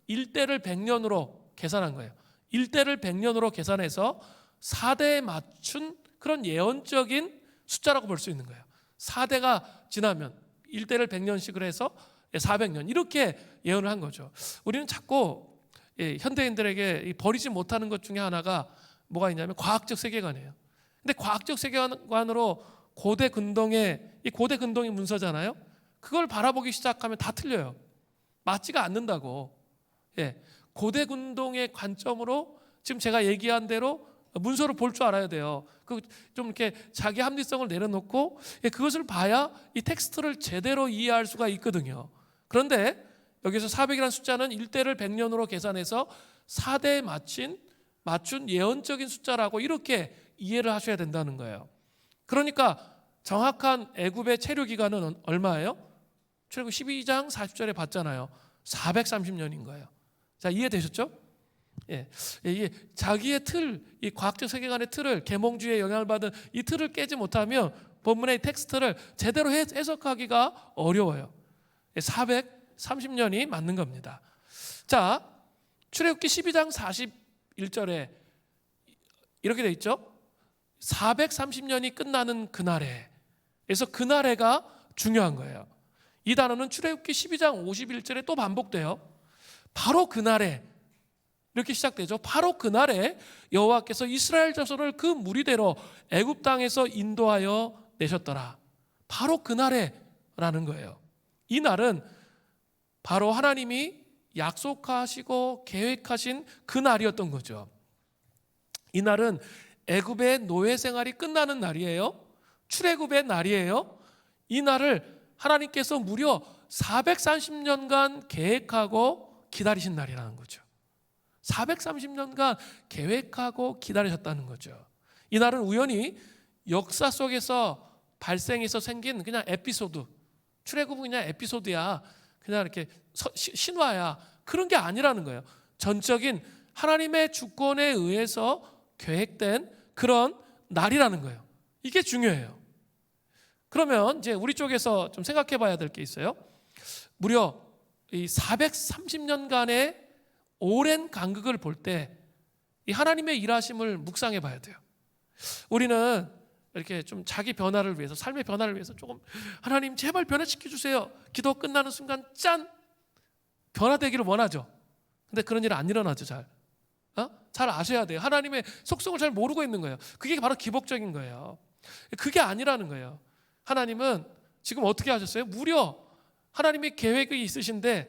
1대를 100년으로 계산한 거예요. 1대를 100년으로 계산해서 4대에 맞춘 그런 예언적인 숫자라고 볼 수 있는 거예요. 4대가 지나면 1대를 100년씩을 해서 400년 이렇게 예언을 한 거죠. 우리는 자꾸 현대인들에게 버리지 못하는 것 중에 하나가 뭐가 있냐면 과학적 세계관이에요. 근데 과학적 세계관으로 고대 근동이 문서잖아요. 그걸 바라보기 시작하면 다 틀려요. 맞지가 않는다고. 고대 근동의 관점으로 지금 제가 얘기한 대로 문서를 볼 줄 알아야 돼요. 좀 이렇게 자기 합리성을 내려놓고 그것을 봐야 이 텍스트를 제대로 이해할 수가 있거든요. 그런데 여기서 400이라는 숫자는 1대를 100년으로 계산해서 4대에 맞춘 예언적인 숫자라고 이렇게 이해를 하셔야 된다는 거예요. 그러니까 정확한 애굽의 체류 기간은 얼마예요? 출애굽 12장 40절에 봤잖아요. 430년인 거예요. 자, 이해되셨죠? 이게 자기의 틀, 이 과학적 세계관의 틀을 계몽주의에 영향을 받은 이 틀을 깨지 못하면 본문의 텍스트를 제대로 해석하기가 어려워요. 430년이 맞는 겁니다. 자, 출애굽기 12장 41절에 이렇게 돼 있죠. 430년이 끝나는 그날에. 그래서 그날에가 중요한 거예요. 이 단어는 출애굽기 12장 51절에 또 반복돼요. 바로 그날에 이렇게 시작되죠. 바로 그날에 여호와께서 이스라엘 자손을 그 무리대로 애굽 땅에서 인도하여 내셨더라. 바로 그날에라는 거예요. 이 날은 바로 하나님이 약속하시고 계획하신 그 날이었던 거죠. 이 날은 애굽의 노예 생활이 끝나는 날이에요. 출애굽의 날이에요. 이 날을 하나님께서 무려 430년간 계획하고 기다리신 날이라는 거죠. 430년간 계획하고 기다리셨다는 거죠. 이 날은 우연히 역사 속에서 발생해서 생긴 그냥 에피소드, 출애굽은 그냥 에피소드야, 그냥 이렇게 신화야, 그런 게 아니라는 거예요. 전적인 하나님의 주권에 의해서 계획된 그런 날이라는 거예요. 이게 중요해요. 그러면 이제 우리 쪽에서 좀 생각해 봐야 될 게 있어요. 무려 이 430년간의 오랜 간극을 볼 때 이 하나님의 일하심을 묵상해 봐야 돼요. 우리는 이렇게 좀 자기 변화를 위해서, 삶의 변화를 위해서 조금 하나님 제발 변화시켜 주세요. 기도 끝나는 순간 짠! 변화되기를 원하죠. 근데 그런 일 안 일어나죠. 잘 아셔야 돼요. 하나님의 속성을 잘 모르고 있는 거예요. 그게 바로 기복적인 거예요. 그게 아니라는 거예요. 하나님은 지금 어떻게 하셨어요? 무려 하나님의 계획이 있으신데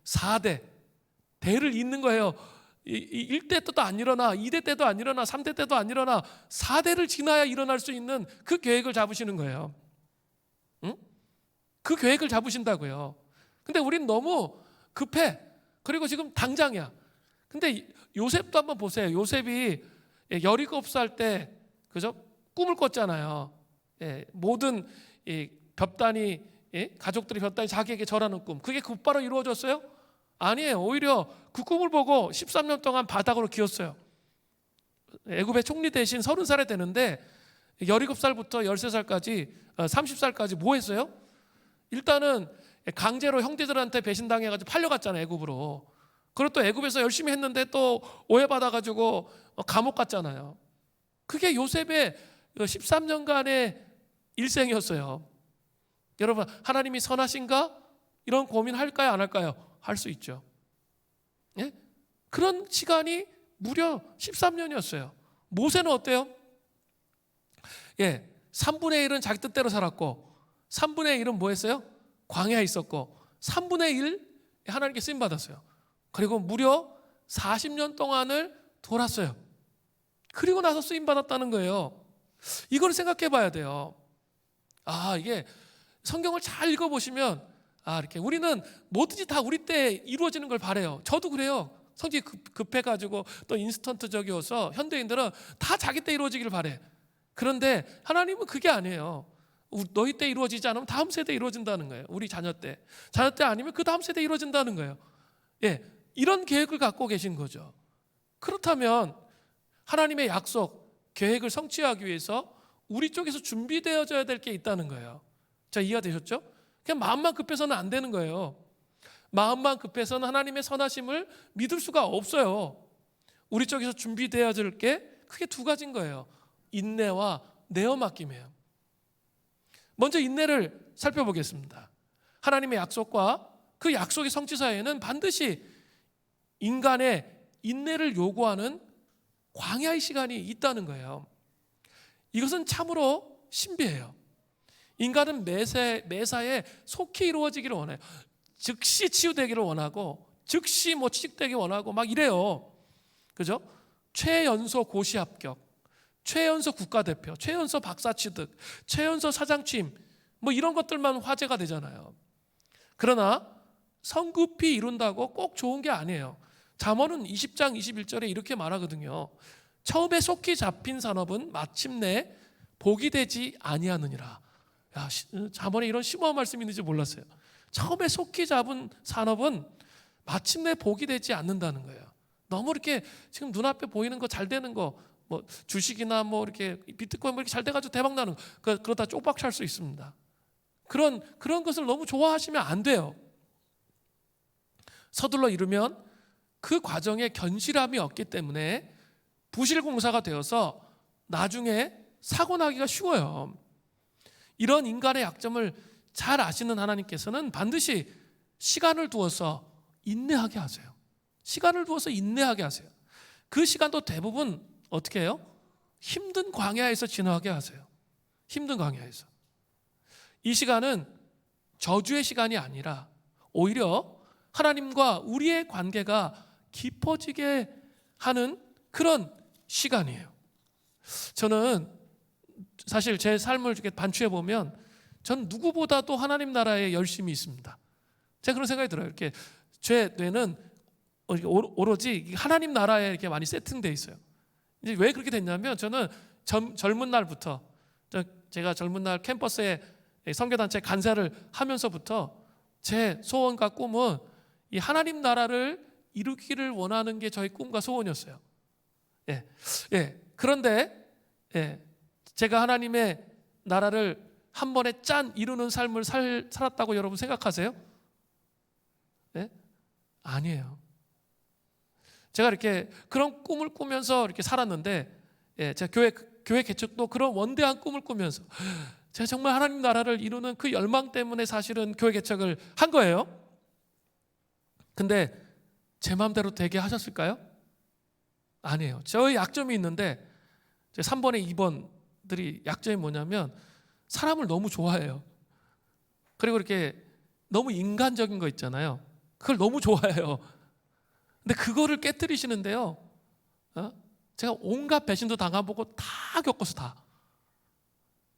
4대 대를 잇는 거예요. 1대 때도 안 일어나, 2대 때도 안 일어나, 3대 때도 안 일어나, 4대를 지나야 일어날 수 있는 그 계획을 잡으시는 거예요. 응? 그 계획을 잡으신다고요. 근데 우린 너무 급해. 그리고 지금 당장이야. 근데 요셉도 한번 보세요. 요셉이 17살 때 그죠? 꿈을 꿨잖아요. 모든 벽단이, 가족들이 벽단이 자기에게 절하는 꿈, 그게 곧바로 이루어졌어요? 아니에요. 오히려 그 꿈을 보고 13년 동안 바닥으로 기었어요. 애굽의 총리 대신 30살에 되는데 17살부터 13살까지 30살까지 뭐 했어요? 일단은 강제로 형제들한테 배신당해가지고 팔려갔잖아요. 애굽으로. 그리고 또 애굽에서 열심히 했는데 또 오해받아가지고 감옥 갔잖아요. 그게 요셉의 13년간의 일생이었어요. 여러분, 하나님이 선하신가? 이런 고민할까요? 안 할까요? 할 수 있죠. 예? 그런 시간이 무려 13년이었어요. 모세는 어때요? 3분의 1은 자기 뜻대로 살았고 3분의 1은 뭐 했어요? 광야에 있었고 3분의 1 하나님께 쓰임 받았어요. 그리고 무려 40년 동안을 돌았어요. 그리고 나서 쓰임 받았다는 거예요. 이걸 생각해 봐야 돼요. 이게 성경을 잘 읽어보시면 이렇게 우리는 뭐든지 다 우리 때 이루어지는 걸 바래요. 저도 그래요. 성질이 급해가지고 또 인스턴트적이어서 현대인들은 다 자기 때 이루어지기를 바래. 그런데 하나님은 그게 아니에요. 너희 때 이루어지지 않으면 다음 세대에 이루어진다는 거예요. 우리 자녀 때 아니면 그 다음 세대에 이루어진다는 거예요. 이런 계획을 갖고 계신 거죠. 그렇다면 하나님의 약속, 계획을 성취하기 위해서 우리 쪽에서 준비되어져야 될 게 있다는 거예요. 자, 이해가 되셨죠? 그냥 마음만 급해서는 안 되는 거예요. 마음만 급해서는 하나님의 선하심을 믿을 수가 없어요. 우리 쪽에서 준비되어질 게 크게 두 가지인 거예요. 인내와 내어 맡김이에요. 먼저 인내를 살펴보겠습니다. 하나님의 약속과 그 약속의 성취 사이에는 반드시 인간의 인내를 요구하는 광야의 시간이 있다는 거예요. 이것은 참으로 신비해요. 인간은 매사에 속히 이루어지기를 원해요. 즉시 치유되기를 원하고 즉시 취직되기 원하고 막 이래요. 그죠? 최연소 고시 합격, 최연소 국가대표, 최연소 박사 취득, 최연소 사장 취임, 이런 것들만 화제가 되잖아요. 그러나 성급히 이룬다고 꼭 좋은 게 아니에요. 잠언은 20장 21절에 이렇게 말하거든요. 처음에 속히 잡힌 산업은 마침내 복이 되지 아니하느니라. 잠언에 이런 심오한 말씀이 있는지 몰랐어요. 처음에 속히 잡은 산업은 마침내 복이 되지 않는다는 거예요. 너무 이렇게 지금 눈앞에 보이는 거 잘 되는 거, 주식이나 이렇게 비트코인 이렇게 잘 돼가지고 대박 나는 거, 그러다 쪽박 찰 수 있습니다. 그런 것을 너무 좋아하시면 안 돼요. 서둘러 이루면 그 과정에 견실함이 없기 때문에 부실공사가 되어서 나중에 사고 나기가 쉬워요. 이런 인간의 약점을 잘 아시는 하나님께서는 반드시 시간을 두어서 인내하게 하세요. 시간을 두어서 인내하게 하세요. 그 시간도 대부분 어떻게 해요? 힘든 광야에서 지나게 하세요. 힘든 광야에서. 이 시간은 저주의 시간이 아니라 오히려 하나님과 우리의 관계가 깊어지게 하는 그런 시간이에요. 저는 사실 제 삶을 이렇게 반추해 보면 전 누구보다도 하나님 나라에 열심이 있습니다. 제가 그런 생각이 들어요. 이렇게 제 뇌는 오로지 하나님 나라에 이렇게 많이 세팅돼 있어요. 이제 왜 그렇게 됐냐면 저는 젊은 날부터 제가 젊은 날 캠퍼스에 선교단체 간사를 하면서부터 제 소원과 꿈은 이 하나님 나라를 이루기를 원하는 게 저의 꿈과 소원이었어요. 그런데 제가 하나님의 나라를 한 번에 짠 이루는 삶을 살았다고 여러분 생각하세요? 아니에요. 제가 이렇게 그런 꿈을 꾸면서 이렇게 살았는데, 제가 교회 개척도 그런 원대한 꿈을 꾸면서 제가 정말 하나님 나라를 이루는 그 열망 때문에 사실은 교회 개척을 한 거예요. 근데 제 마음대로 되게 하셨을까요? 아니에요. 저의 약점이 있는데 3번에 2번들이 약점이 뭐냐면 사람을 너무 좋아해요. 그리고 이렇게 너무 인간적인 거 있잖아요. 그걸 너무 좋아해요. 근데 그거를 깨뜨리시는데요, 제가 온갖 배신도 당해보고 다 겪어서 다.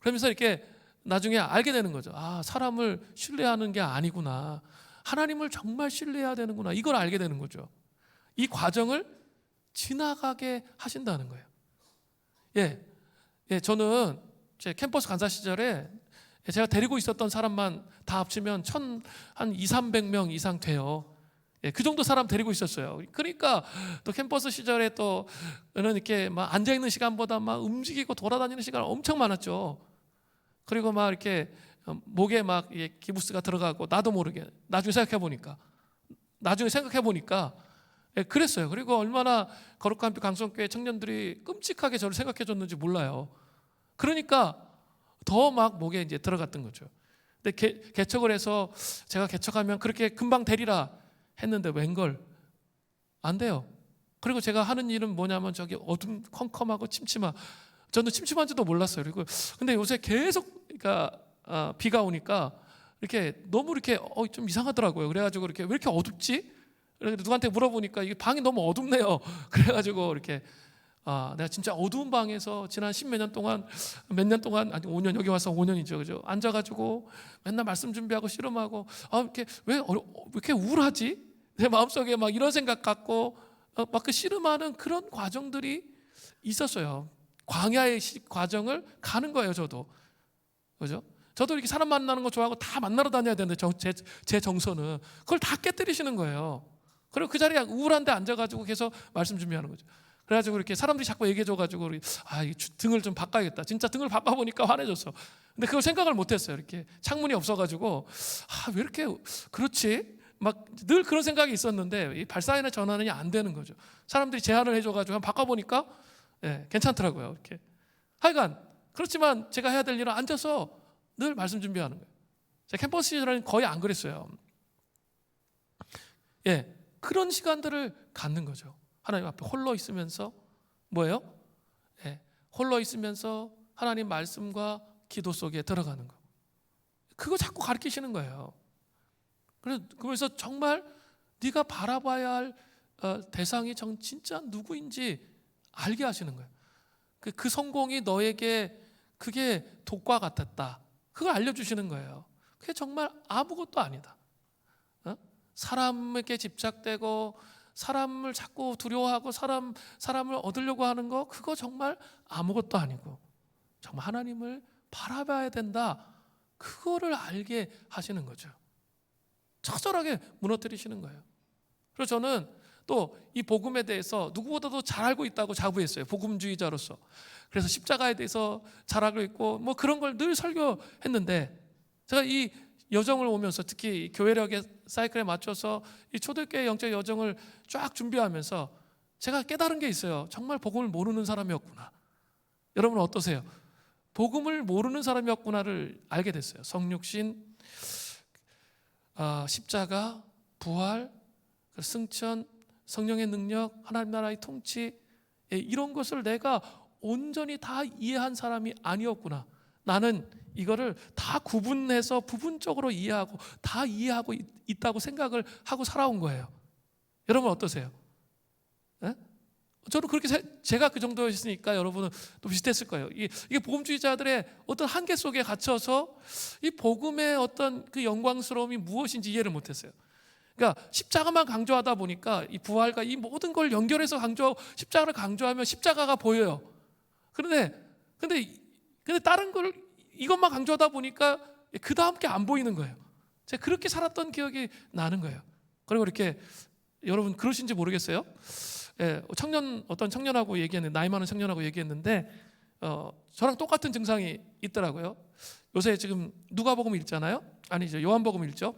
그러면서 이렇게 나중에 알게 되는 거죠. 아, 사람을 신뢰하는 게 아니구나. 하나님을 정말 신뢰해야 되는구나. 이걸 알게 되는 거죠. 이 과정을 지나가게 하신다는 거예요. 저는 제 캠퍼스 간사 시절에 제가 데리고 있었던 사람만 다 합치면 한 200-300명 이상 돼요. 그 정도 사람 데리고 있었어요. 그러니까 또 캠퍼스 시절에 또는 이렇게 막 앉아 있는 시간보다 막 움직이고 돌아다니는 시간 엄청 많았죠. 그리고 막 이렇게 목에 막 기부스가 들어가고 나도 모르게 나중에 생각해 보니까 그랬어요. 그리고 얼마나 거룩한 빛 강성교회 청년들이 끔찍하게 저를 생각해 줬는지 몰라요. 그러니까 더 막 목에 이제 들어갔던 거죠. 근데 개척을 해서 제가 개척하면 그렇게 금방 되리라 했는데 웬걸 안 돼요. 그리고 제가 하는 일은 뭐냐면 저기 어둠 컴컴하고 저는 침침한지도 몰랐어요. 그리고 근데 요새 계속 그러니까 비가 오니까 이렇게 너무 이렇게 좀 이상하더라고요. 그래가지고 이렇게 왜 이렇게 어둡지? 그래서 누구한테 물어보니까 이게 방이 너무 어둡네요. 그래가지고 이렇게 내가 진짜 어두운 방에서 지난 몇 년 동안 아니 5년, 여기 와서 5년이죠, 그죠? 앉아가지고 맨날 말씀 준비하고 씨름하고 이렇게 왜 이렇게 우울하지? 내 마음속에 막 이런 생각 갖고 막 그 씨름하는 그런 과정들이 있었어요. 광야의 과정을 가는 거예요, 저도. 그죠? 저도 이렇게 사람 만나는 거 좋아하고 다 만나러 다녀야 되는데 제 정서는 그걸 다 깨뜨리시는 거예요. 그리고 그 자리에 우울한데 앉아가지고 계속 말씀 준비하는 거죠. 그래가지고 이렇게 사람들이 자꾸 얘기해줘가지고 등을 좀 바꿔야겠다. 진짜 등을 바꿔보니까 환해졌어. 근데 그걸 생각을 못했어요. 이렇게 창문이 없어가지고 왜 이렇게 그렇지? 막 늘 그런 생각이 있었는데 이 발사인의 전환이 안 되는 거죠. 사람들이 제안을 해줘가지고 한번 바꿔보니까 괜찮더라고요. 이렇게 하여간 그렇지만 제가 해야 될 일은 앉아서 늘 말씀 준비하는 거예요. 제가 캠퍼스 시절에는 거의 안 그랬어요. 그런 시간들을 갖는 거죠. 하나님 앞에 홀로 있으면서 뭐예요? 홀로 있으면서 하나님 말씀과 기도 속에 들어가는 거. 그거 자꾸 가르치시는 거예요. 그래서 정말 네가 바라봐야 할 대상이 진짜 누구인지 알게 하시는 거예요. 그 성공이 너에게 그게 독과 같았다. 그걸 알려주시는 거예요. 그게 정말 아무것도 아니다. 사람에게 집착되고 사람을 자꾸 두려워하고 사람을 얻으려고 하는 거 그거 정말 아무것도 아니고 정말 하나님을 바라봐야 된다. 그거를 알게 하시는 거죠. 처절하게 무너뜨리시는 거예요. 그래서 저는 또 이 복음에 대해서 누구보다도 잘 알고 있다고 자부했어요. 복음주의자로서. 그래서 십자가에 대해서 잘 알고 있고 뭐 그런 걸 늘 설교했는데 제가 이 여정을 오면서 특히 교회력의 사이클에 맞춰서 이 초대교회 영적 여정을 쫙 준비하면서 제가 깨달은 게 있어요. 정말 복음을 모르는 사람이었구나. 여러분 어떠세요? 복음을 모르는 사람이었구나를 알게 됐어요. 성육신, 십자가, 부활, 승천, 성령의 능력, 하나님 나라의 통치 이런 것을 내가 온전히 다 이해한 사람이 아니었구나. 나는 이거를 다 구분해서 부분적으로 이해하고 다 이해하고 있다고 생각을 하고 살아온 거예요. 여러분 어떠세요? 네? 저는 그렇게 제가 그 정도였으니까 여러분은 또 비슷했을 거예요. 이게 복음주의자들의 어떤 한계 속에 갇혀서 이 복음의 어떤 그 영광스러움이 무엇인지 이해를 못했어요. 그러니까 십자가만 강조하다 보니까 이 부활과 이 모든 걸 연결해서 강조하고 십자가를 강조하면 십자가가 보여요. 근데 다른 걸 이것만 강조하다 보니까 그 다음 게 안 보이는 거예요. 제가 그렇게 살았던 기억이 나는 거예요. 그리고 이렇게 여러분 그러신지 모르겠어요. 어떤 청년하고 얘기했는데, 나이 많은 청년하고 얘기했는데 저랑 똑같은 증상이 있더라고요. 요새 지금 누가복음 읽잖아요. 아니죠, 요한복음 읽죠.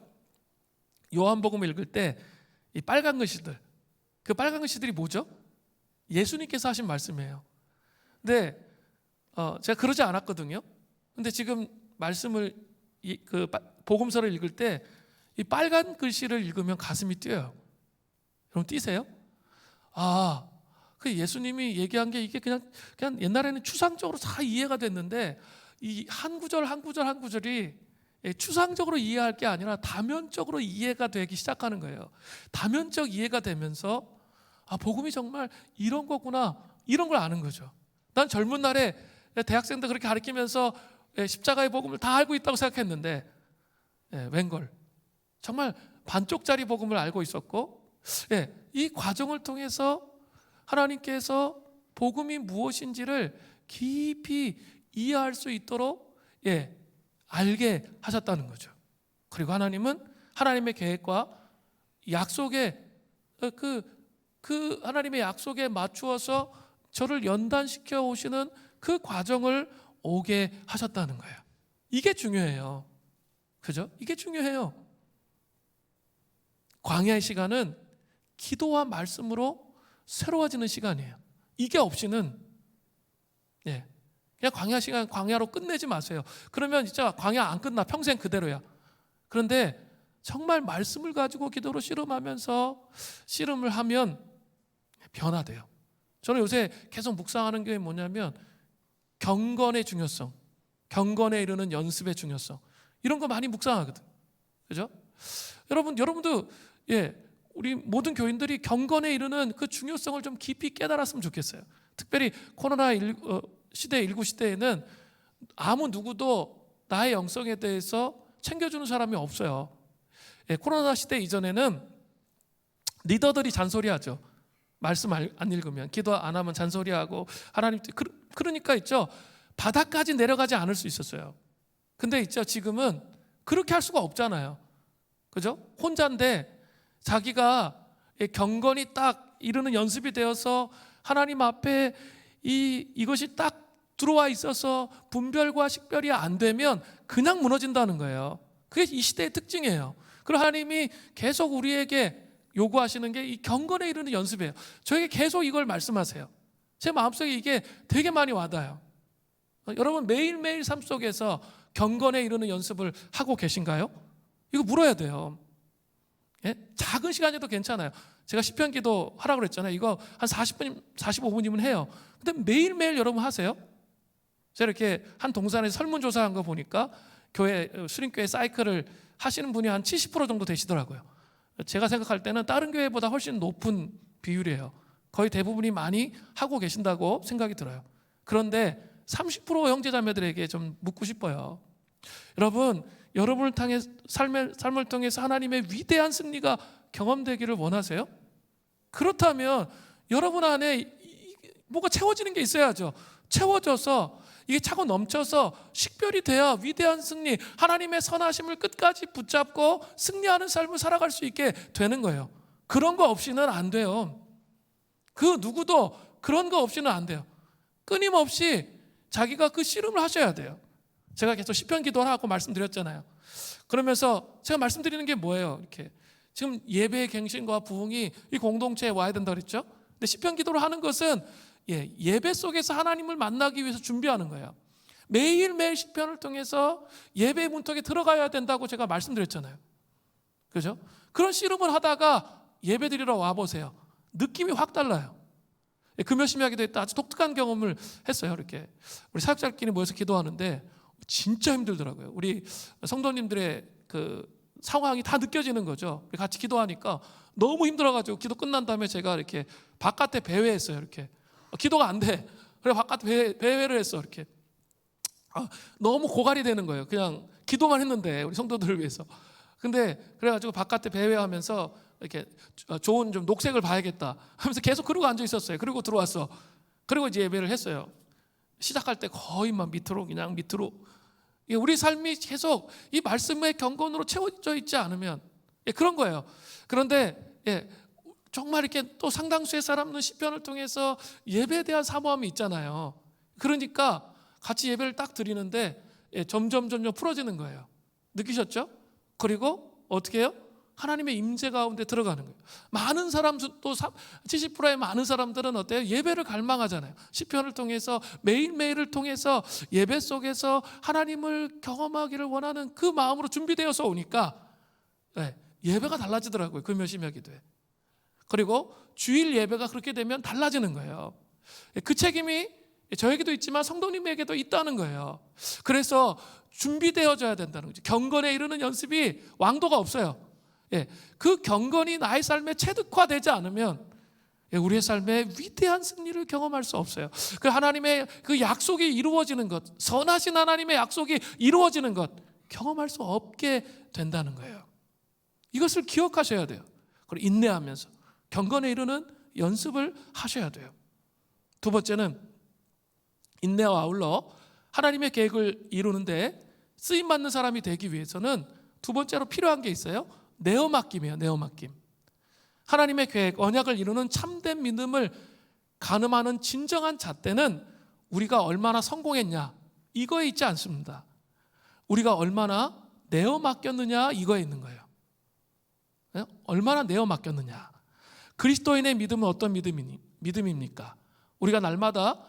요한복음을 읽을 때 이 빨간 글씨들, 그 빨간 글씨들이 뭐죠? 예수님께서 하신 말씀이에요. 근데 제가 그러지 않았거든요. 근데 지금 말씀을 그 복음서를 읽을 때 이 빨간 글씨를 읽으면 가슴이 뛰어요. 여러분 뛰세요? 그 예수님이 얘기한 게 이게 그냥 옛날에는 추상적으로 다 이해가 됐는데 이 한 구절 한 구절이 추상적으로 이해할 게 아니라 다면적으로 이해가 되기 시작하는 거예요. 다면적 이해가 되면서 복음이 정말 이런 거구나, 이런 걸 아는 거죠. 난 젊은 날에 대학생들 그렇게 가르치면서 십자가의 복음을 다 알고 있다고 생각했는데 웬걸 정말 반쪽짜리 복음을 알고 있었고, 이 과정을 통해서 하나님께서 복음이 무엇인지를 깊이 이해할 수 있도록 알게 하셨다는 거죠. 그리고 하나님은 하나님의 계획과 약속에 그 하나님의 약속에 맞추어서 저를 연단시켜 오시는 그 과정을 오게 하셨다는 거예요. 이게 중요해요. 그죠? 이게 중요해요. 광야의 시간은 기도와 말씀으로 새로워지는 시간이에요. 이게 없이는 그냥 광야 시간 광야로 끝내지 마세요. 그러면 진짜 광야 안 끝나, 평생 그대로야. 그런데 정말 말씀을 가지고 기도로 씨름을 하면 변화돼요. 저는 요새 계속 묵상하는 게 뭐냐면 경건의 중요성, 경건에 이르는 연습의 중요성, 이런 거 많이 묵상하거든. 그죠? 여러분도 우리 모든 교인들이 경건에 이르는 그 중요성을 좀 깊이 깨달았으면 좋겠어요. 특별히 코로나19 시대에는 아무 누구도 나의 영성에 대해서 챙겨주는 사람이 없어요. 코로나 시대 이전에는 리더들이 잔소리하죠. 말씀 안 읽으면, 기도 안 하면 잔소리하고, 하나님 그러니까 있죠, 바닥까지 내려가지 않을 수 있었어요. 근데 있죠, 지금은 그렇게 할 수가 없잖아요. 그죠? 혼자인데 자기가 경건이 딱 이루는 연습이 되어서 하나님 앞에 이것이 딱 들어와 있어서 분별과 식별이 안 되면 그냥 무너진다는 거예요. 그게 이 시대의 특징이에요. 그리고 하나님이 계속 우리에게 요구하시는 게 이 경건에 이르는 연습이에요. 저에게 계속 이걸 말씀하세요. 제 마음속에 이게 되게 많이 와닿아요. 여러분 매일매일 삶 속에서 경건에 이르는 연습을 하고 계신가요? 이거 물어야 돼요. 작은 시간이도 괜찮아요. 제가 시편 기도 하라고 그랬잖아요. 이거 한 40분, 45분이면 해요. 근데 매일매일 여러분 하세요? 제가 이렇게 한 동산에서 설문조사한 거 보니까 수림교회 사이클을 하시는 분이 한 70% 정도 되시더라고요. 제가 생각할 때는 다른 교회보다 훨씬 높은 비율이에요. 거의 대부분이 많이 하고 계신다고 생각이 들어요. 그런데 30% 형제자매들에게 좀 묻고 싶어요. 여러분을 통해 삶을 통해서 하나님의 위대한 승리가 경험되기를 원하세요? 그렇다면 여러분 안에 뭐가 채워지는 게 있어야죠. 채워져서 이게 차고 넘쳐서 식별이 돼야 위대한 승리, 하나님의 선하심을 끝까지 붙잡고 승리하는 삶을 살아갈 수 있게 되는 거예요. 그런 거 없이는 안 돼요. 그 누구도 그런 거 없이는 안 돼요. 끊임없이 자기가 그 씨름을 하셔야 돼요. 제가 계속 시편 기도하라고 말씀드렸잖아요. 그러면서 제가 말씀드리는 게 뭐예요? 이렇게 지금 예배의 갱신과 부흥이 이 공동체에 와야 된다 그랬죠? 근데 시편 기도를 하는 것은 예배 속에서 하나님을 만나기 위해서 준비하는 거예요. 매일매일 시편을 통해서 예배 문턱에 들어가야 된다고 제가 말씀드렸잖아요. 그죠? 그런 씨름을 하다가 예배 드리러 와보세요. 느낌이 확 달라요. 금요심야기도 했다 아주 독특한 경험을 했어요. 이렇게 우리 사역자끼리 모여서 기도하는데 진짜 힘들더라고요. 우리 성도님들의 그 상황이 다 느껴지는 거죠. 우리 같이 기도하니까 너무 힘들어가지고 기도 끝난 다음에 제가 이렇게 바깥에 배회했어요. 이렇게 기도가 안 돼. 그래 바깥에 배회를 했어. 이렇게 너무 고갈이 되는 거예요. 그냥 기도만 했는데 우리 성도들을 위해서. 근데 그래가지고 바깥에 배회하면서 이렇게 좋은 좀 녹색을 봐야겠다 하면서 계속 그러고 앉아 있었어요. 그리고 들어왔어. 그리고 이제 예배를 했어요. 시작할 때 거의 막 밑으로 그냥 밑으로. 우리 삶이 계속 이 말씀의 경건으로 채워져 있지 않으면 그런 거예요. 그런데 정말 이렇게 또 상당수의 사람은 시편을 통해서 예배에 대한 사모함이 있잖아요. 그러니까 같이 예배를 딱 드리는데 점점 풀어지는 거예요. 느끼셨죠? 그리고 어떻게 해요? 하나님의 임재 가운데 들어가는 거예요. 많은 사람, 또 70%의 많은 사람들은 어때요? 예배를 갈망하잖아요. 시편을 통해서 매일매일을 통해서 예배 속에서 하나님을 경험하기를 원하는 그 마음으로 준비되어서 오니까 예배가 달라지더라고요. 그 몇십여 기도에. 그리고 주일 예배가 그렇게 되면 달라지는 거예요. 그 책임이 저에게도 있지만 성도님에게도 있다는 거예요. 그래서 준비되어져야 된다는 거죠. 경건에 이르는 연습이 왕도가 없어요. 그 경건이 나의 삶에 체득화되지 않으면 우리의 삶에 위대한 승리를 경험할 수 없어요. 그 하나님의 그 약속이 이루어지는 것, 선하신 하나님의 약속이 이루어지는 것 경험할 수 없게 된다는 거예요. 이것을 기억하셔야 돼요. 그리고 인내하면서 경건에 이르는 연습을 하셔야 돼요. 두 번째는 인내와 아울러 하나님의 계획을 이루는데 쓰임받는 사람이 되기 위해서는 두 번째로 필요한 게 있어요. 내어맡김이에요. 내어맡김. 하나님의 계획, 언약을 이루는 참된 믿음을 가늠하는 진정한 잣대는 우리가 얼마나 성공했냐 이거에 있지 않습니다. 우리가 얼마나 내어맡겼느냐 이거에 있는 거예요. 얼마나 내어맡겼느냐. 그리스도인의 믿음은 어떤 믿음입니까? 우리가 날마다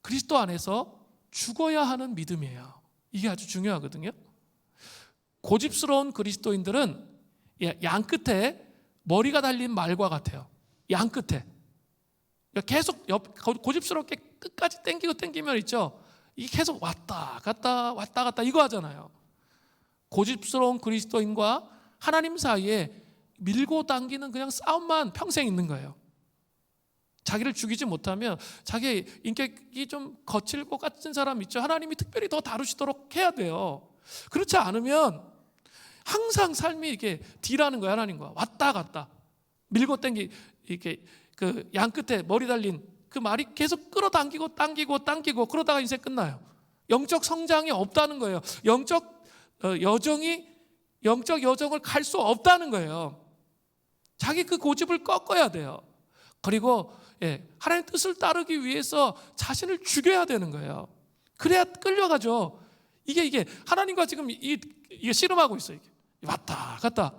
그리스도 안에서 죽어야 하는 믿음이에요. 이게 아주 중요하거든요. 고집스러운 그리스도인들은 양 끝에 머리가 달린 말과 같아요. 양 끝에 계속 고집스럽게 끝까지 땡기면 있죠. 이게 계속 왔다 갔다 이거 하잖아요. 고집스러운 그리스도인과 하나님 사이에 밀고 당기는 그냥 싸움만 평생 있는 거예요. 자기를 죽이지 못하면 자기 인격이 좀 거칠 것 같은 사람 있죠. 하나님이 특별히 더 다루시도록 해야 돼요. 그렇지 않으면 항상 삶이 이렇게 딜하는 거예요. 하나님과 왔다 갔다 밀고 당기 이렇게 그 양 끝에 머리 달린 그 말이 계속 끌어당기고 당기고 그러다가 인생 끝나요. 영적 성장이 없다는 거예요. 영적 여정을 갈 수 없다는 거예요. 자기 그 고집을 꺾어야 돼요. 그리고 하나님의 뜻을 따르기 위해서 자신을 죽여야 되는 거예요. 그래야 끌려가죠. 이게 하나님과 지금 이게 씨름하고 있어요. 이게 왔다 갔다.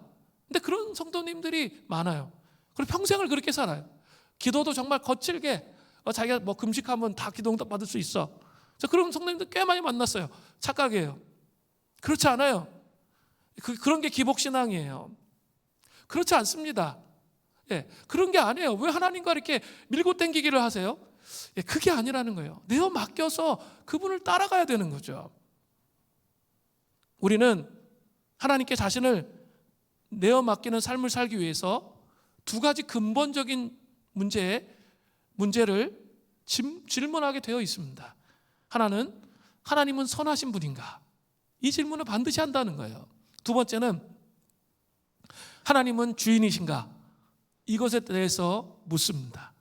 근데 그런 성도님들이 많아요. 그리고 평생을 그렇게 살아요. 기도도 정말 거칠게 자기가 뭐 금식하면 다 기도 응답 받을 수 있어. 그런 성도님들 꽤 많이 만났어요. 착각이에요. 그렇지 않아요. 그런 게 기복신앙이에요. 그렇지 않습니다. 그런 게 아니에요. 왜 하나님과 이렇게 밀고 당기기를 하세요? 그게 아니라는 거예요. 내어 맡겨서 그분을 따라가야 되는 거죠. 우리는 하나님께 자신을 내어 맡기는 삶을 살기 위해서 두 가지 근본적인 문제를 질문하게 되어 있습니다. 하나는 하나님은 선하신 분인가? 이 질문을 반드시 한다는 거예요. 두 번째는 하나님은 주인이신가? 이것에 대해서 묻습니다.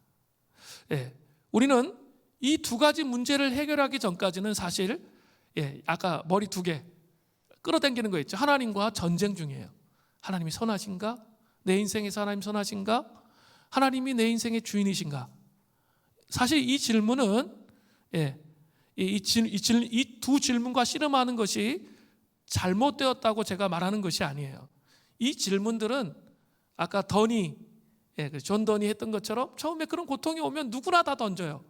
우리는 이 두 가지 문제를 해결하기 전까지는 사실 아까 머리 두 개 끌어당기는 거 있죠. 하나님과 전쟁 중이에요. 하나님이 선하신가? 내 인생에서 하나님 선하신가? 하나님이 내 인생의 주인이신가? 사실 이 질문은 이 두 질문과 씨름하는 것이 잘못되었다고 제가 말하는 것이 아니에요. 이 질문들은 아까 존 더니 했던 것처럼 처음에 그런 고통이 오면 누구나 다 던져요.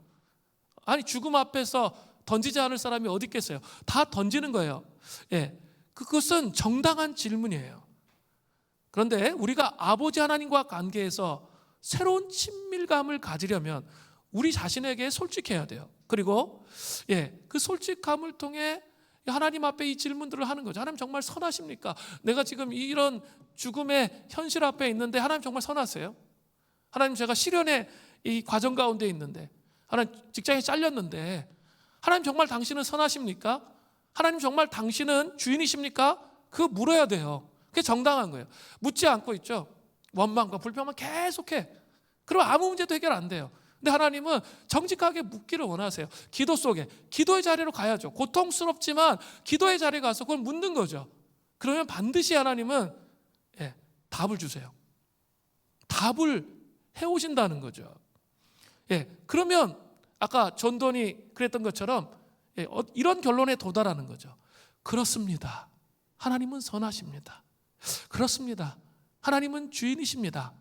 아니 죽음 앞에서 던지지 않을 사람이 어디 있겠어요? 다 던지는 거예요. 그것은 정당한 질문이에요. 그런데 우리가 아버지 하나님과 관계에서 새로운 친밀감을 가지려면 우리 자신에게 솔직해야 돼요. 그리고 그 솔직함을 통해 하나님 앞에 이 질문들을 하는 거죠. 하나님 정말 선하십니까? 내가 지금 이런 죽음의 현실 앞에 있는데 하나님 정말 선하세요? 하나님, 제가 시련의 이 과정 가운데 있는데, 하나님 직장에 잘렸는데, 하나님 정말 당신은 선하십니까? 하나님 정말 당신은 주인이십니까? 그거 물어야 돼요. 그게 정당한 거예요. 묻지 않고 있죠. 원망과 불평만 계속해. 그럼 아무 문제도 해결 안 돼요. 근데 하나님은 정직하게 묻기를 원하세요. 기도 속에, 기도의 자리로 가야죠. 고통스럽지만 기도의 자리에 가서 그걸 묻는 거죠. 그러면 반드시 하나님은 답을 주세요. 답을 해오신다는 거죠. 그러면 아까 존돈이 그랬던 것처럼 이런 결론에 도달하는 거죠. 그렇습니다. 하나님은 선하십니다. 그렇습니다. 하나님은 주인이십니다.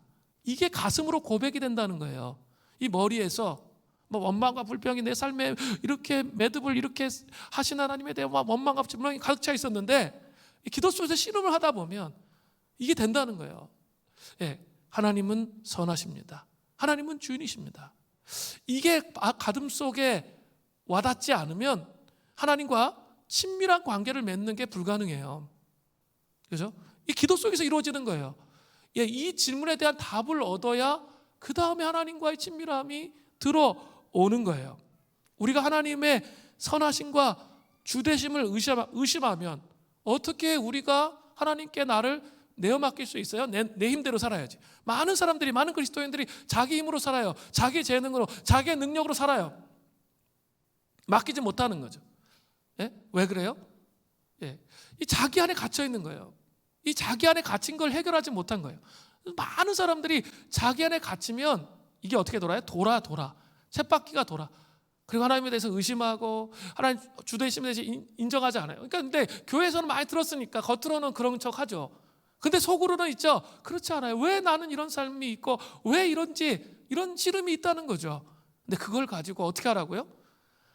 이게 가슴으로 고백이 된다는 거예요. 이 머리에서 원망과 불평이 내 삶에 이렇게 매듭을 이렇게 하신 하나님에 대해 원망과 불평이 가득 차 있었는데, 기도 속에서 씨름을 하다 보면 이게 된다는 거예요. 하나님은 선하십니다. 하나님은 주인이십니다. 이게 가슴 속에 와닿지 않으면 하나님과 친밀한 관계를 맺는 게 불가능해요. 그죠? 이 기도 속에서 이루어지는 거예요. 이 질문에 대한 답을 얻어야 그 다음에 하나님과의 친밀함이 들어오는 거예요. 우리가 하나님의 선하심과 주되심을 의심하면 어떻게 우리가 하나님께 나를 내어 맡길 수 있어요? 내 힘대로 살아야지. 많은 사람들이, 많은 그리스도인들이 자기 힘으로 살아요. 자기 재능으로, 자기의 능력으로 살아요. 맡기지 못하는 거죠. 왜 그래요? 이 자기 안에 갇혀 있는 거예요. 이 자기 안에 갇힌 걸 해결하지 못한 거예요. 많은 사람들이 자기 안에 갇히면 이게 어떻게 돌아요? 돌아. 쳇바퀴가 돌아. 그리고 하나님에 대해서 의심하고 하나님 주되심에 대해서 인정하지 않아요. 그러니까 근데 교회에서는 많이 들었으니까 겉으로는 그런 척 하죠. 근데 속으로는 있죠. 그렇지 않아요. 왜 나는 이런 삶이 있고 왜 이런지, 이런 씨름이 있다는 거죠. 근데 그걸 가지고 어떻게 하라고요?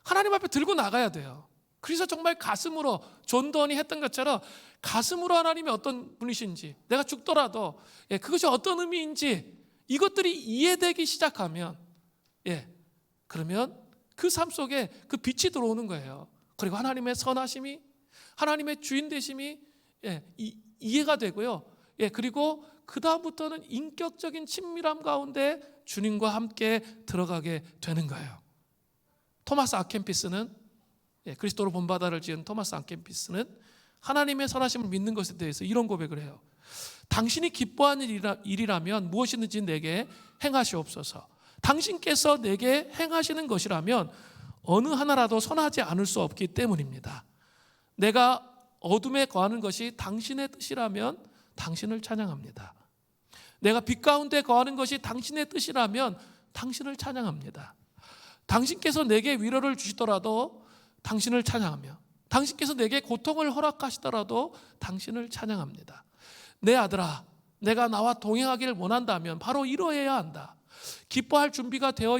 하나님 앞에 들고 나가야 돼요. 그래서 정말 가슴으로, 존던이 했던 것처럼 가슴으로 하나님이 어떤 분이신지, 내가 죽더라도 그것이 어떤 의미인지 이것들이 이해되기 시작하면 그러면 그 삶 속에 그 빛이 들어오는 거예요. 그리고 하나님의 선하심이, 하나님의 주인 되심이 이해가 되고요. 그리고 그 다음부터는 인격적인 친밀함 가운데 주님과 함께 들어가게 되는 거예요. 토마스 아켄피스는, 그리스도로 본바다를 지은 토마스 아켄피스는 하나님의 선하심을 믿는 것에 대해서 이런 고백을 해요. 당신이 기뻐하는 일이라면 무엇이든지 내게 행하시옵소서. 당신께서 내게 행하시는 것이라면 어느 하나라도 선하지 않을 수 없기 때문입니다. 내가 어둠에 거하는 것이 당신의 뜻이라면 당신을 찬양합니다. 내가 빛 가운데 거하는 것이 당신의 뜻이라면 당신을 찬양합니다. 당신께서 내게 위로를 주시더라도 당신을 찬양하며, 당신께서 내게 고통을 허락하시더라도 당신을 찬양합니다. 내 아들아, 내가 나와 동행하기를 원한다면 바로 이러해야 한다. 기뻐할 준비가 되어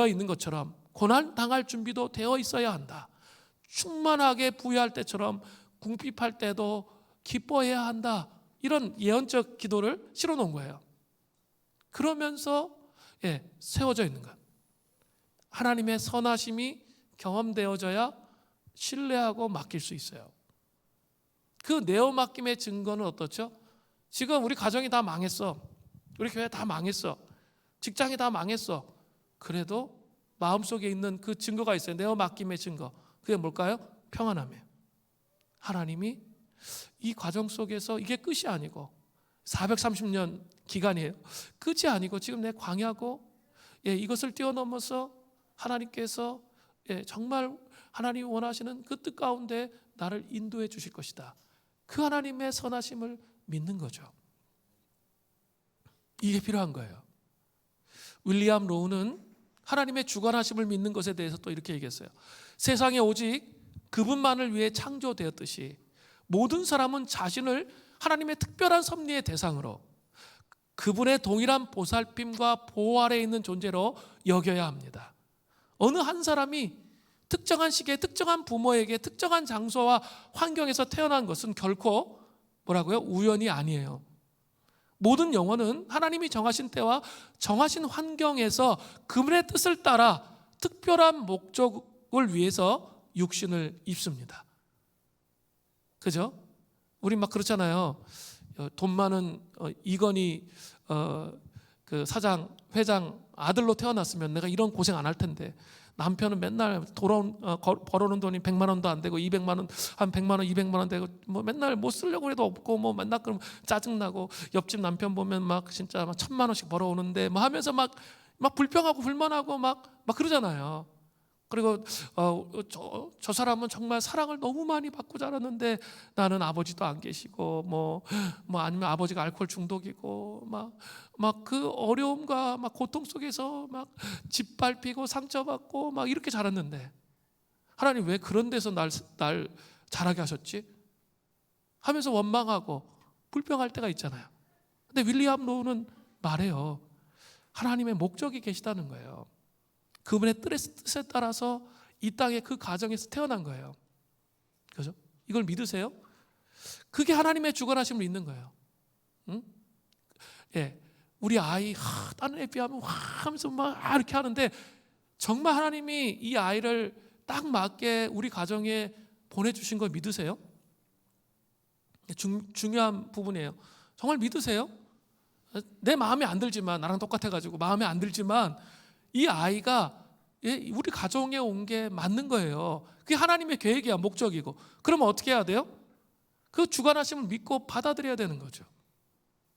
있는 것처럼 고난 당할 준비도 되어 있어야 한다. 충만하게 부유할 때처럼 궁핍할 때도 기뻐해야 한다. 이런 예언적 기도를 실어놓은 거예요. 그러면서 세워져 있는 것. 하나님의 선하심이 경험되어져야 신뢰하고 맡길 수 있어요. 그 내어 맡김의 증거는 어떻죠? 지금 우리 가정이 다 망했어. 우리 교회 다 망했어. 직장이 다 망했어. 그래도 마음속에 있는 그 증거가 있어요. 내어 맡김의 증거. 그게 뭘까요? 평안함이에요. 하나님이 이 과정 속에서 이게 끝이 아니고 430년 기간이에요. 끝이 아니고 지금 내 광야고 이것을 뛰어넘어서 하나님께서 정말 하나님이 원하시는 그 뜻 가운데 나를 인도해 주실 것이다. 그 하나님의 선하심을 믿는 거죠. 이게 필요한 거예요. 윌리엄 로우는 하나님의 주관하심을 믿는 것에 대해서 또 이렇게 얘기했어요. 세상에 오직 그분만을 위해 창조되었듯이 모든 사람은 자신을 하나님의 특별한 섭리의 대상으로 그분의 동일한 보살핌과 보호 아래에 있는 존재로 여겨야 합니다. 어느 한 사람이 특정한 시기에 특정한 부모에게 특정한 장소와 환경에서 태어난 것은 결코 우연이 아니에요. 모든 영혼은 하나님이 정하신 때와 정하신 환경에서 그분의 뜻을 따라 특별한 목적을 위해서 육신을 입습니다. 그죠? 우리 막 그렇잖아요. 돈 많은 이건희 그 사장, 회장 아들로 태어났으면 내가 이런 고생 안 할 텐데, 남편은 맨날 벌어오는 돈이 100만 원도 안 되고 200만 원, 한 100만 원, 200만 원 되고, 뭐 맨날 뭐 쓰려고 해도 없고, 뭐 맨날 그럼 짜증나고, 옆집 남편 보면 막 진짜 막 1,000만 원씩 벌어오는데 뭐 하면서 막 불평하고 불만하고 막 그러잖아요. 그리고 저 사람은 정말 사랑을 너무 많이 받고 자랐는데 나는 아버지도 안 계시고, 뭐 아니면 아버지가 알코올 중독이고, 막 그 어려움과 막 고통 속에서 막 짓밟히고 상처받고 막 이렇게 자랐는데, 하나님 왜 그런 데서 날 자라게 하셨지? 하면서 원망하고 불평할 때가 있잖아요. 근데 윌리엄 로우는 말해요. 하나님의 목적이 계시다는 거예요. 그분의 뜻에 따라서 이 땅에 그 가정에서 태어난 거예요. 그죠? 이걸 믿으세요? 그게 하나님의 주관하심을 믿는 거예요. 응? 예, 우리 아이 다른 애 비하면 하면서 막 이렇게 하는데, 정말 하나님이 이 아이를 딱 맞게 우리 가정에 보내주신 걸 믿으세요? 중요한 부분이에요. 정말 믿으세요? 내 마음에 안 들지만, 나랑 똑같아가지고 마음에 안 들지만 이 아이가 우리 가정에 온 게 맞는 거예요. 그게 하나님의 계획이야, 목적이고. 그러면 어떻게 해야 돼요? 그 주관하심을 믿고 받아들여야 되는 거죠.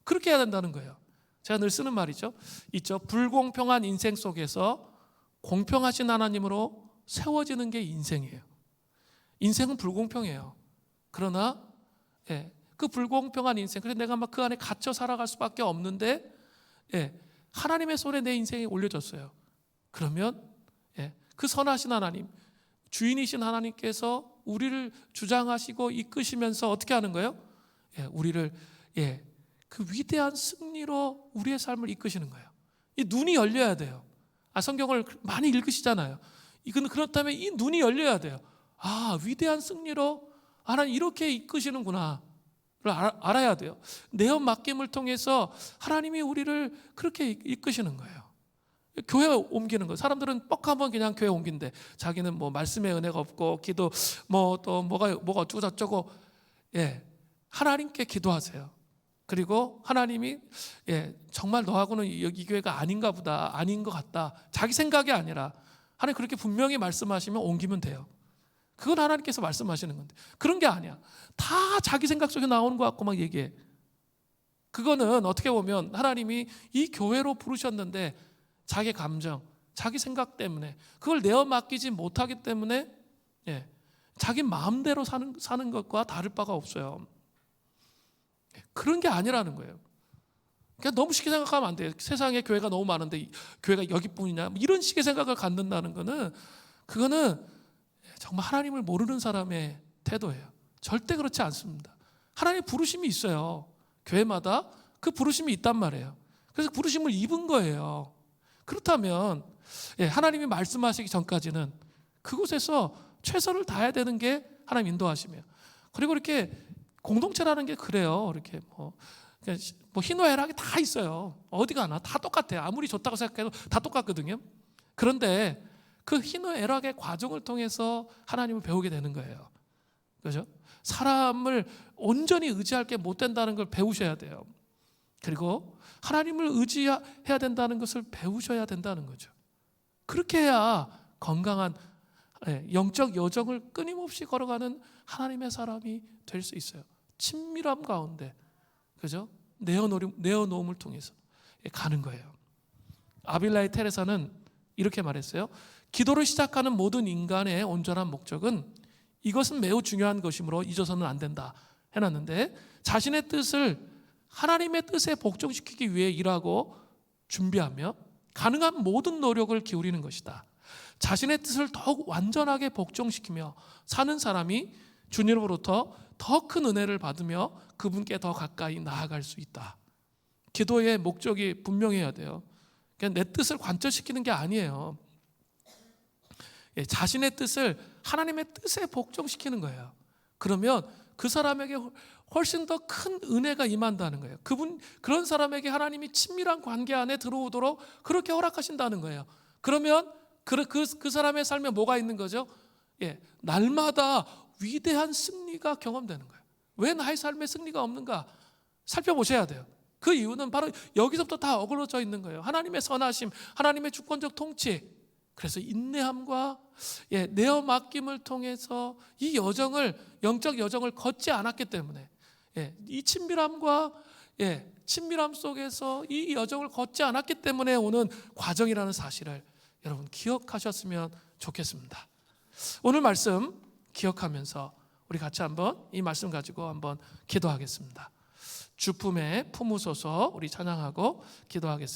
그렇게 해야 된다는 거예요. 제가 늘 쓰는 말이죠. 있죠. 불공평한 인생 속에서 공평하신 하나님으로 세워지는 게 인생이에요. 인생은 불공평해요. 그러나 그 불공평한 인생, 그래서 내가 막 그 안에 갇혀 살아갈 수밖에 없는데, 하나님의 손에 내 인생이 올려졌어요. 그러면 그 선하신 하나님, 주인이신 하나님께서 우리를 주장하시고 이끄시면서 어떻게 하는 거예요? 우리를 그 위대한 승리로 우리의 삶을 이끄시는 거예요. 이 눈이 열려야 돼요. 성경을 많이 읽으시잖아요. 그렇다면 이 눈이 열려야 돼요. 위대한 승리로 하나님 이렇게 이끄시는구나 알아야 돼요. 내어 맡김을 통해서 하나님이 우리를 그렇게 이끄시는 거예요. 교회 옮기는 거, 사람들은 뻑하면 그냥 교회 옮긴대. 자기는 뭐 말씀의 은혜가 없고 기도 또 뭐가 어쩌고 저쩌고. 하나님께 기도하세요. 그리고 하나님이 정말 너하고는 이 교회가 아닌가 보다, 아닌 것 같다, 자기 생각이 아니라 하나님 그렇게 분명히 말씀하시면 옮기면 돼요. 그건 하나님께서 말씀하시는 건데, 그런 게 아니야. 다 자기 생각 속에 나오는 것 같고 막 얘기해. 그거는 어떻게 보면 하나님이 이 교회로 부르셨는데 자기 감정, 자기 생각 때문에 그걸 내어 맡기지 못하기 때문에 자기 마음대로 사는 것과 다를 바가 없어요. 그런 게 아니라는 거예요. 그냥 너무 쉽게 생각하면 안 돼요. 세상에 교회가 너무 많은데 교회가 여기뿐이냐, 이런 식의 생각을 갖는다는 거는, 그거는 정말 하나님을 모르는 사람의 태도예요. 절대 그렇지 않습니다. 하나님의 부르심이 있어요. 교회마다 그 부르심이 있단 말이에요. 그래서 부르심을 입은 거예요. 그렇다면 하나님이 말씀하시기 전까지는 그곳에서 최선을 다해야 되는 게 하나님 인도하심이에요. 그리고 이렇게 공동체라는 게 그래요. 이렇게 뭐 희노애락이 다 있어요. 어디 가나 다 똑같아요. 아무리 좋다고 생각해도 다 똑같거든요. 그런데 그 희노애락의 과정을 통해서 하나님을 배우게 되는 거예요. 그렇죠? 사람을 온전히 의지할 게 못 된다는 걸 배우셔야 돼요. 그리고 하나님을 의지해야 된다는 것을 배우셔야 된다는 거죠. 그렇게 해야 건강한 영적 여정을 끊임없이 걸어가는 하나님의 사람이 될 수 있어요. 친밀함 가운데, 그죠? 내어놓음을 통해서 가는 거예요. 아빌라의 테레사는 이렇게 말했어요. 기도를 시작하는 모든 인간의 온전한 목적은 이것은 매우 중요한 것이므로 잊어서는 안 된다 해놨는데, 자신의 뜻을 하나님의 뜻에 복종시키기 위해 일하고 준비하며 가능한 모든 노력을 기울이는 것이다. 자신의 뜻을 더욱 완전하게 복종시키며 사는 사람이 주님으로부터 더 큰 은혜를 받으며 그분께 더 가까이 나아갈 수 있다. 기도의 목적이 분명해야 돼요. 그냥 내 뜻을 관철시키는 게 아니에요. 자신의 뜻을 하나님의 뜻에 복종시키는 거예요. 그러면 그 사람에게 훨씬 더 큰 은혜가 임한다는 거예요. 그런 사람에게 하나님이 친밀한 관계 안에 들어오도록 그렇게 허락하신다는 거예요. 그러면 그 사람의 삶에 뭐가 있는 거죠? 날마다 위대한 승리가 경험되는 거예요. 왜 나의 삶에 승리가 없는가 살펴보셔야 돼요. 그 이유는 바로 여기서부터 다 어그러져 있는 거예요. 하나님의 선하심, 하나님의 주권적 통치. 그래서 인내함과 내어 맡김을 통해서 이 여정을, 영적 여정을 걷지 않았기 때문에, 이 친밀함과 친밀함 속에서 이 여정을 걷지 않았기 때문에 오는 과정이라는 사실을 여러분 기억하셨으면 좋겠습니다. 오늘 말씀 기억하면서 우리 같이 한번 이 말씀 가지고 한번 기도하겠습니다. 주품에 품으소서. 우리 찬양하고 기도하겠습니다.